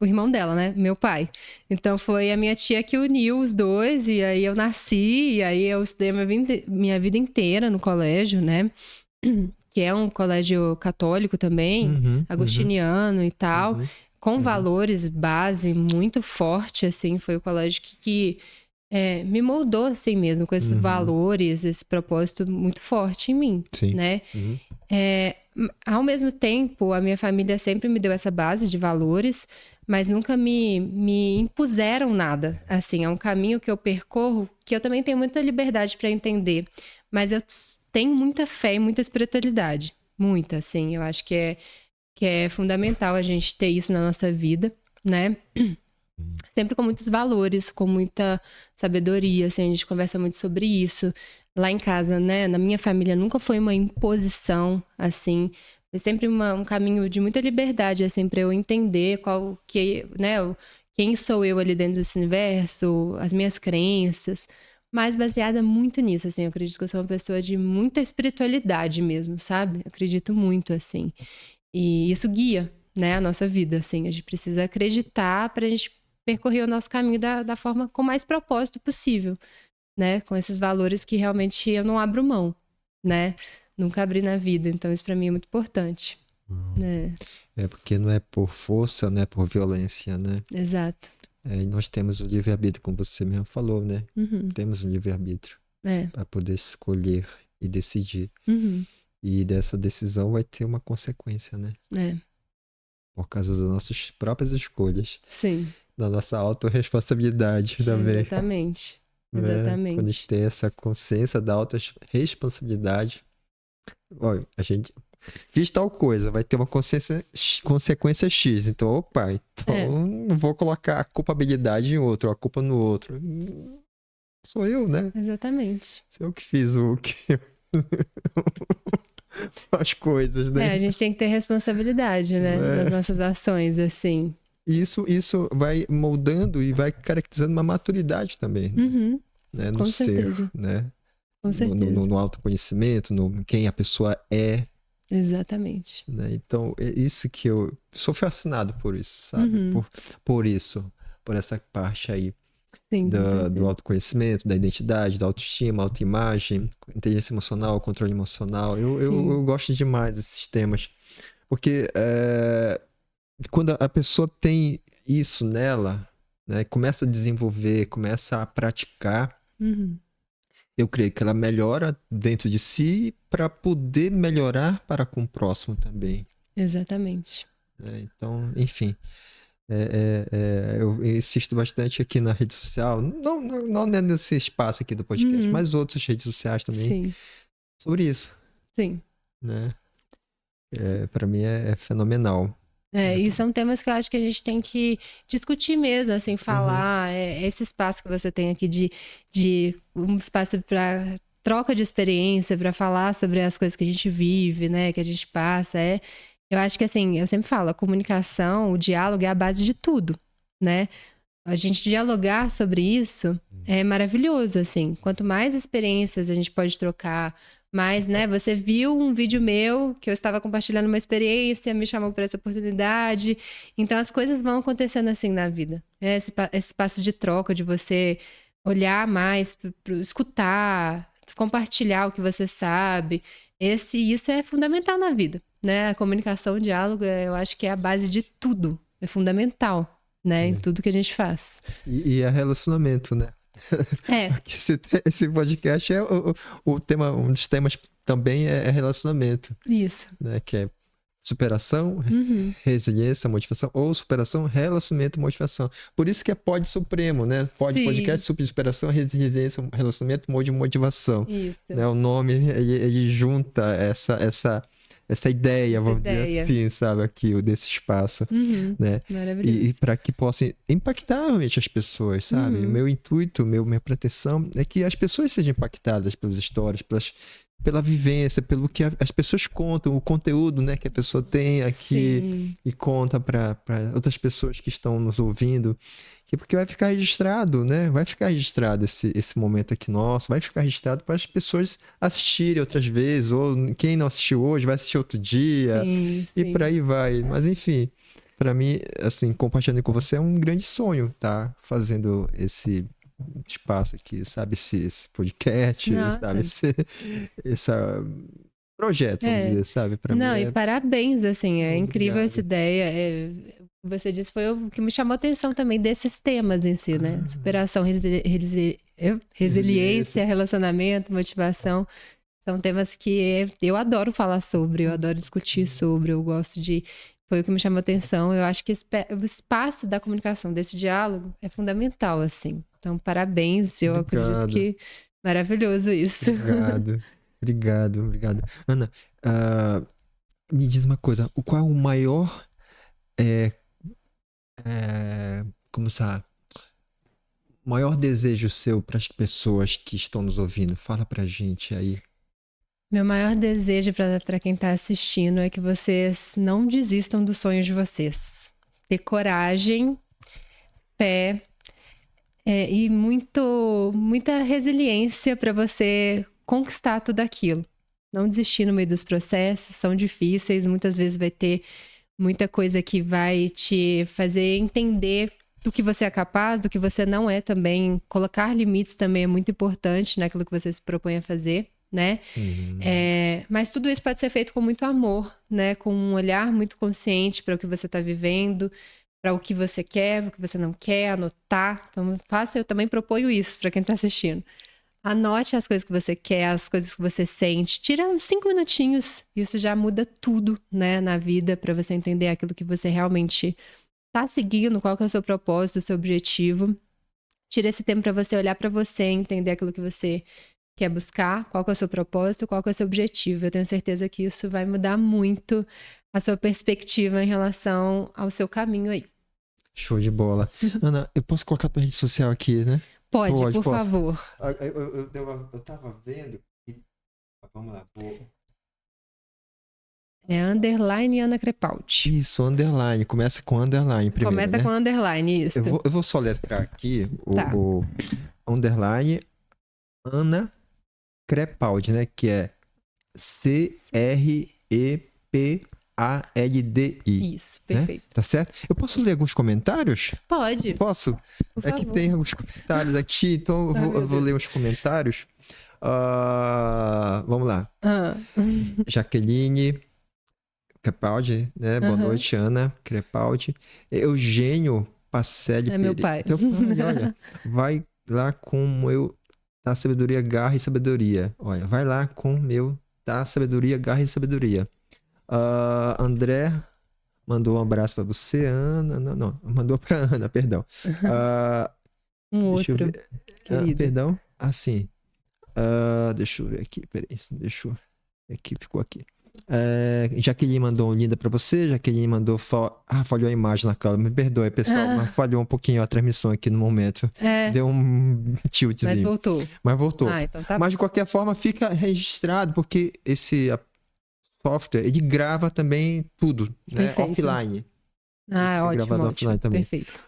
o irmão dela, né? Meu pai. Então foi a minha tia que uniu os dois, e aí eu nasci, e aí eu estudei minha vida inteira no colégio, né? Que é um colégio católico também, agostiniano e tal, com valores base muito forte, assim. Foi o colégio que me moldou assim mesmo, com esses valores, esse propósito muito forte em mim, né? Ao mesmo tempo, a minha família sempre me deu essa base de valores, mas nunca me impuseram nada. Assim, é um caminho que eu percorro, que eu também tenho muita liberdade para entender, mas eu tenho muita fé e muita espiritualidade. Muita, assim. Eu acho que é fundamental a gente ter isso na nossa vida, né? Sempre com muitos valores, com muita sabedoria, assim, a gente conversa muito sobre isso. Lá em casa, né, na minha família nunca foi uma imposição, assim, foi sempre um caminho de muita liberdade, assim, para eu entender quem sou eu ali dentro desse universo, as minhas crenças, mas baseada muito nisso, assim, eu acredito que eu sou uma pessoa de muita espiritualidade mesmo, sabe? Eu acredito muito, assim, e isso guia, né, a nossa vida, assim, a gente precisa acreditar pra gente percorrer o nosso caminho da forma com mais propósito possível, né? Com esses valores que realmente eu não abro mão, né? Nunca abri na vida, então isso pra mim é muito importante. Né? Porque não é por força, não é por violência, né? Exato. E nós temos o livre-arbítrio, como você mesmo falou, né? Temos o livre-arbítrio para poder escolher e decidir. E dessa decisão vai ter uma consequência, né? Por causa das nossas próprias escolhas. Sim. Da nossa autorresponsabilidade também. Exatamente. Né? Exatamente. Quando a gente tem essa consciência da autorresponsabilidade, olha, a gente fiz tal coisa, vai ter uma consequência X. Então, opa, não vou colocar a culpabilidade em outro, a culpa no outro. Sou eu, né? Exatamente. Sou eu que fiz as coisas, né? A gente tem que ter responsabilidade, né? Das nossas ações, assim. Isso vai moldando e vai caracterizando uma maturidade também, né? No ser, né? Com certeza. No autoconhecimento, no quem a pessoa é. Exatamente. Né? Então, é isso que eu sou fascinado por isso, sabe? Por isso, por essa parte aí. Sim, do autoconhecimento, da identidade, da autoestima, autoimagem, inteligência emocional, controle emocional. Eu gosto demais desses temas. Porque quando a pessoa tem isso nela, né, começa a desenvolver, começa a praticar, eu creio que ela melhora dentro de si para poder melhorar para com o próximo também. Exatamente. Então, enfim... eu insisto bastante aqui na rede social, não nesse espaço aqui do podcast, mas outras redes sociais também, sobre isso. Sim. Né? Para mim é fenomenal. E são temas que eu acho que a gente tem que discutir mesmo, assim, falar. Esse espaço que você tem aqui de um espaço para troca de experiência, para falar sobre as coisas que a gente vive, né, que a gente passa, eu acho que, assim, eu sempre falo, a comunicação, o diálogo é a base de tudo, né? A gente dialogar sobre isso é maravilhoso, assim. Quanto mais experiências a gente pode trocar, mais, né? Você viu um vídeo meu que eu estava compartilhando uma experiência, me chamou para essa oportunidade. Então, as coisas vão acontecendo assim na vida. Esse espaço de troca, de você olhar mais, escutar, compartilhar o que você sabe. Isso é fundamental na vida. Né? A comunicação, o diálogo, eu acho que é a base de tudo. É fundamental, né? Em tudo que a gente faz. E é relacionamento, né? Esse podcast o tema, um dos temas também é relacionamento. Isso. Né? Que é superação, resiliência, motivação, ou superação, relacionamento, motivação. Por isso que é Pod Supremo, né? Podcast, superação, resiliência, relacionamento, motivação. Isso. Né? O nome, ele junta essa ideia, vamos dizer assim, sabe, aqui, desse espaço, né? Maravilhoso. E para que possa impactar realmente as pessoas, sabe? O meu intuito, minha pretensão é que as pessoas sejam impactadas pelas histórias, pela vivência, pelo que as pessoas contam, o conteúdo, né, que a pessoa tem aqui e conta para outras pessoas que estão nos ouvindo, porque vai ficar registrado, né? Vai ficar registrado esse momento aqui nosso, vai ficar registrado para as pessoas assistirem outras vezes, ou quem não assistiu hoje vai assistir outro dia, e por aí vai. Mas enfim, para mim, assim, compartilhando com você é um grande sonho, tá? Fazendo esse espaço aqui, sabe? Esse podcast, sabe? Esse projeto, vamos dizer, sabe? Pra mim e parabéns, assim, é incrível obrigado. essa ideia. Você disse, foi o que me chamou a atenção também desses temas em si, né? Superação, resiliência, relacionamento, motivação. São temas que eu adoro falar sobre, eu adoro discutir sobre, eu gosto de... Foi o que me chamou a atenção. Eu acho que o espaço da comunicação, desse diálogo, é fundamental, assim. Então, parabéns. Eu acredito que maravilhoso isso. Obrigado. Ana, me diz uma coisa. Qual é o maior... como sabe? Maior desejo seu para as pessoas que estão nos ouvindo? Fala pra gente aí. Meu maior desejo para quem está assistindo é que vocês não desistam dos sonhos de vocês. Ter coragem, fé e muita resiliência para você conquistar tudo aquilo. Não desistir no meio dos processos, são difíceis, muitas vezes vai ter muita coisa que vai te fazer entender do que você é capaz, do que você não é também. Colocar limites também é muito importante naquilo que você se propõe a fazer. Né? Mas tudo isso pode ser feito com muito amor, né? Com um olhar muito consciente para o que você está vivendo, para o que você quer, o que você não quer, anotar. Então, eu também proponho isso para quem está assistindo. Anote as coisas que você quer, as coisas que você sente. Tira uns 5 minutinhos. Isso já muda tudo, né, na vida, para você entender aquilo que você realmente tá seguindo, qual que é o seu propósito, o seu objetivo. Tira esse tempo para você olhar para você, entender aquilo que você quer buscar, qual que é o seu propósito, qual que é o seu objetivo. Eu tenho certeza que isso vai mudar muito a sua perspectiva em relação ao seu caminho aí. Show de bola. Ana, eu posso colocar tua rede social aqui, né? Pode, por posso. favor. Eu tava vendo. Vamos lá. É underline Ana Crepaldi. Isso, underline. Começa com underline primeiro, Começa né? com underline, isso. Eu vou soletrar aqui Tá. o underline Ana Crepaldi, né? Que é CREPALDI. Isso, perfeito. Tá certo? Eu posso ler alguns comentários? Pode, Posso? por É favor. que tem alguns comentários aqui, então eu vou ler os comentários. Vamos lá. Jaqueline Crepaldi, né? Boa noite, Ana Crepaldi. Eugênio Pacelli. É meu pai. Teu pai, olha. Vai lá com o meu da sabedoria, garra e sabedoria. Olha, vai lá com o meu da sabedoria, garra e sabedoria. André mandou um abraço pra você, Ana. Não, mandou pra Ana, perdão. Outro, querido. Perdão? Sim. Deixa eu ver aqui, peraí. Deixa eu... Aqui, ficou aqui. Jaqueline mandou um linda pra você. Jaqueline mandou... falhou a imagem na câmera. Me perdoe, pessoal, mas falhou um pouquinho a transmissão aqui no momento. Deu um tiltzinho. Mas voltou. Então tá mas de qualquer forma fica registrado, porque esse software, ele grava também tudo, né? Offline. Ótimo, offline também. Perfeito.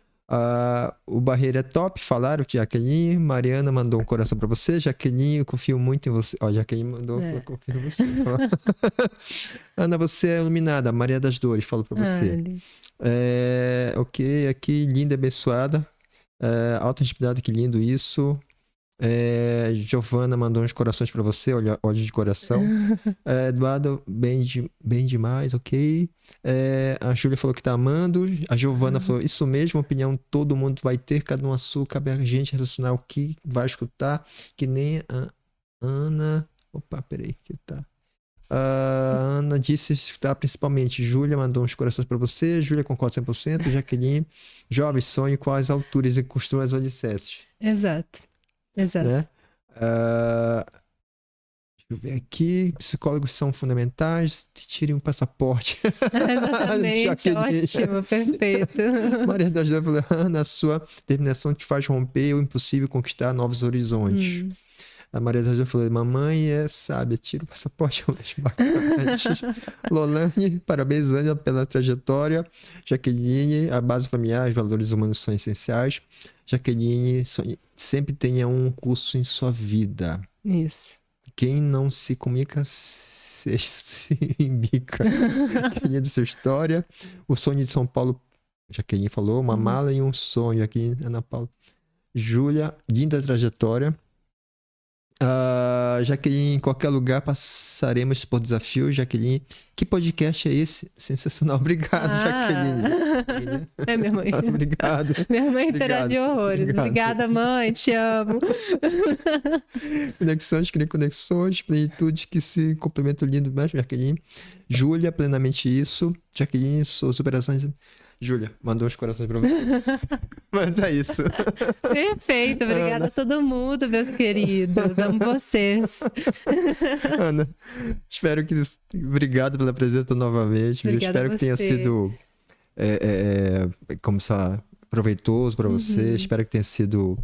O Barreira é top, falaram, Jaqueline. Mariana mandou um coração pra você. Jaqueline, eu confio muito em você. Jaqueline mandou, eu confio em você. Ana, você é iluminada. Maria das Dores, falou pra você. Ok, aqui, linda, abençoada. Alta inspirada, que lindo isso. Giovana mandou uns corações pra você, olhos de coração. Eduardo, bem demais, ok. A Júlia falou que tá amando. A Giovana falou, isso mesmo, opinião todo mundo vai ter, cada um a sua, cabe a gente raciocinar o que vai escutar, que nem a Ana... Opa, peraí, que tá... A Ana disse escutar principalmente. Júlia mandou uns corações pra você. Júlia concorda 100%. Jaqueline, jovem, sonho quais alturas e construam as alicerces. Exato. Né? Deixa eu ver aqui. Psicólogos são fundamentais. Tirem um passaporte. Exatamente, ótimo, perfeito. Maria das Dores falou, Ana, a sua determinação te faz romper o impossível e conquistar novos horizontes. A Maria das Dores falou, mamãe é sábia, tira o passaporte. Lolane, parabéns, Ana, pela trajetória. Jaqueline, a base familiar, os valores humanos são essenciais. Jaqueline, sempre tenha um curso em sua vida. Isso. Quem não se comunica se embica. Jaqueline, sua história. O sonho de São Paulo, Jaqueline falou, uma mala e um sonho. Aqui, Ana Paula. Júlia, linda trajetória. Jaqueline, em qualquer lugar passaremos por desafios. Jaqueline, que podcast é esse? Sensacional. Obrigado, Jaqueline. Minha mãe. Obrigado. Minha mãe interagiu horrores. Obrigada, mãe. Te amo. Conexões, cria conexões, plenitude que se complementam lindo mesmo, Jaqueline. Júlia, plenamente isso. Jaqueline, sou superações. Júlia, mandou uns corações pra você. Mas é isso. Perfeito, obrigada a todo mundo, meus queridos. Amo vocês. Ana, espero que... Obrigado pela presença novamente. Obrigada. Espero que tenha sido proveitoso para você. Espero que tenha sido...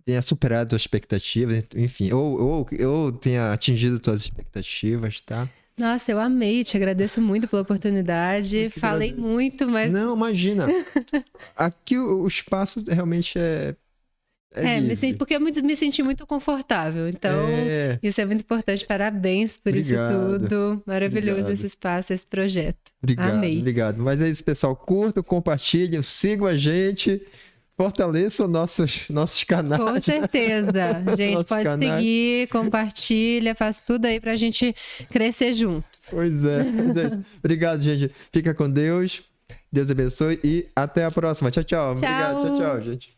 tenha superado as expectativas, enfim. Ou tenha atingido suas expectativas, tá? Nossa, eu amei, te agradeço muito pela oportunidade. Falei muito, mas... Não, imagina. Aqui o espaço realmente é livre. Porque eu me senti muito confortável. Então, isso é muito importante. Parabéns por isso tudo. Maravilhoso esse espaço, esse projeto. Amei. Obrigado. Mas é isso, pessoal. Curtam, compartilhem, sigam a gente. Fortaleçam nossos canais. Com certeza. A gente pode seguir, compartilha, faz tudo aí pra gente crescer junto. Pois é. Obrigado, gente. Fica com Deus. Deus abençoe e até a próxima. Tchau, tchau. Obrigado. Tchau, gente.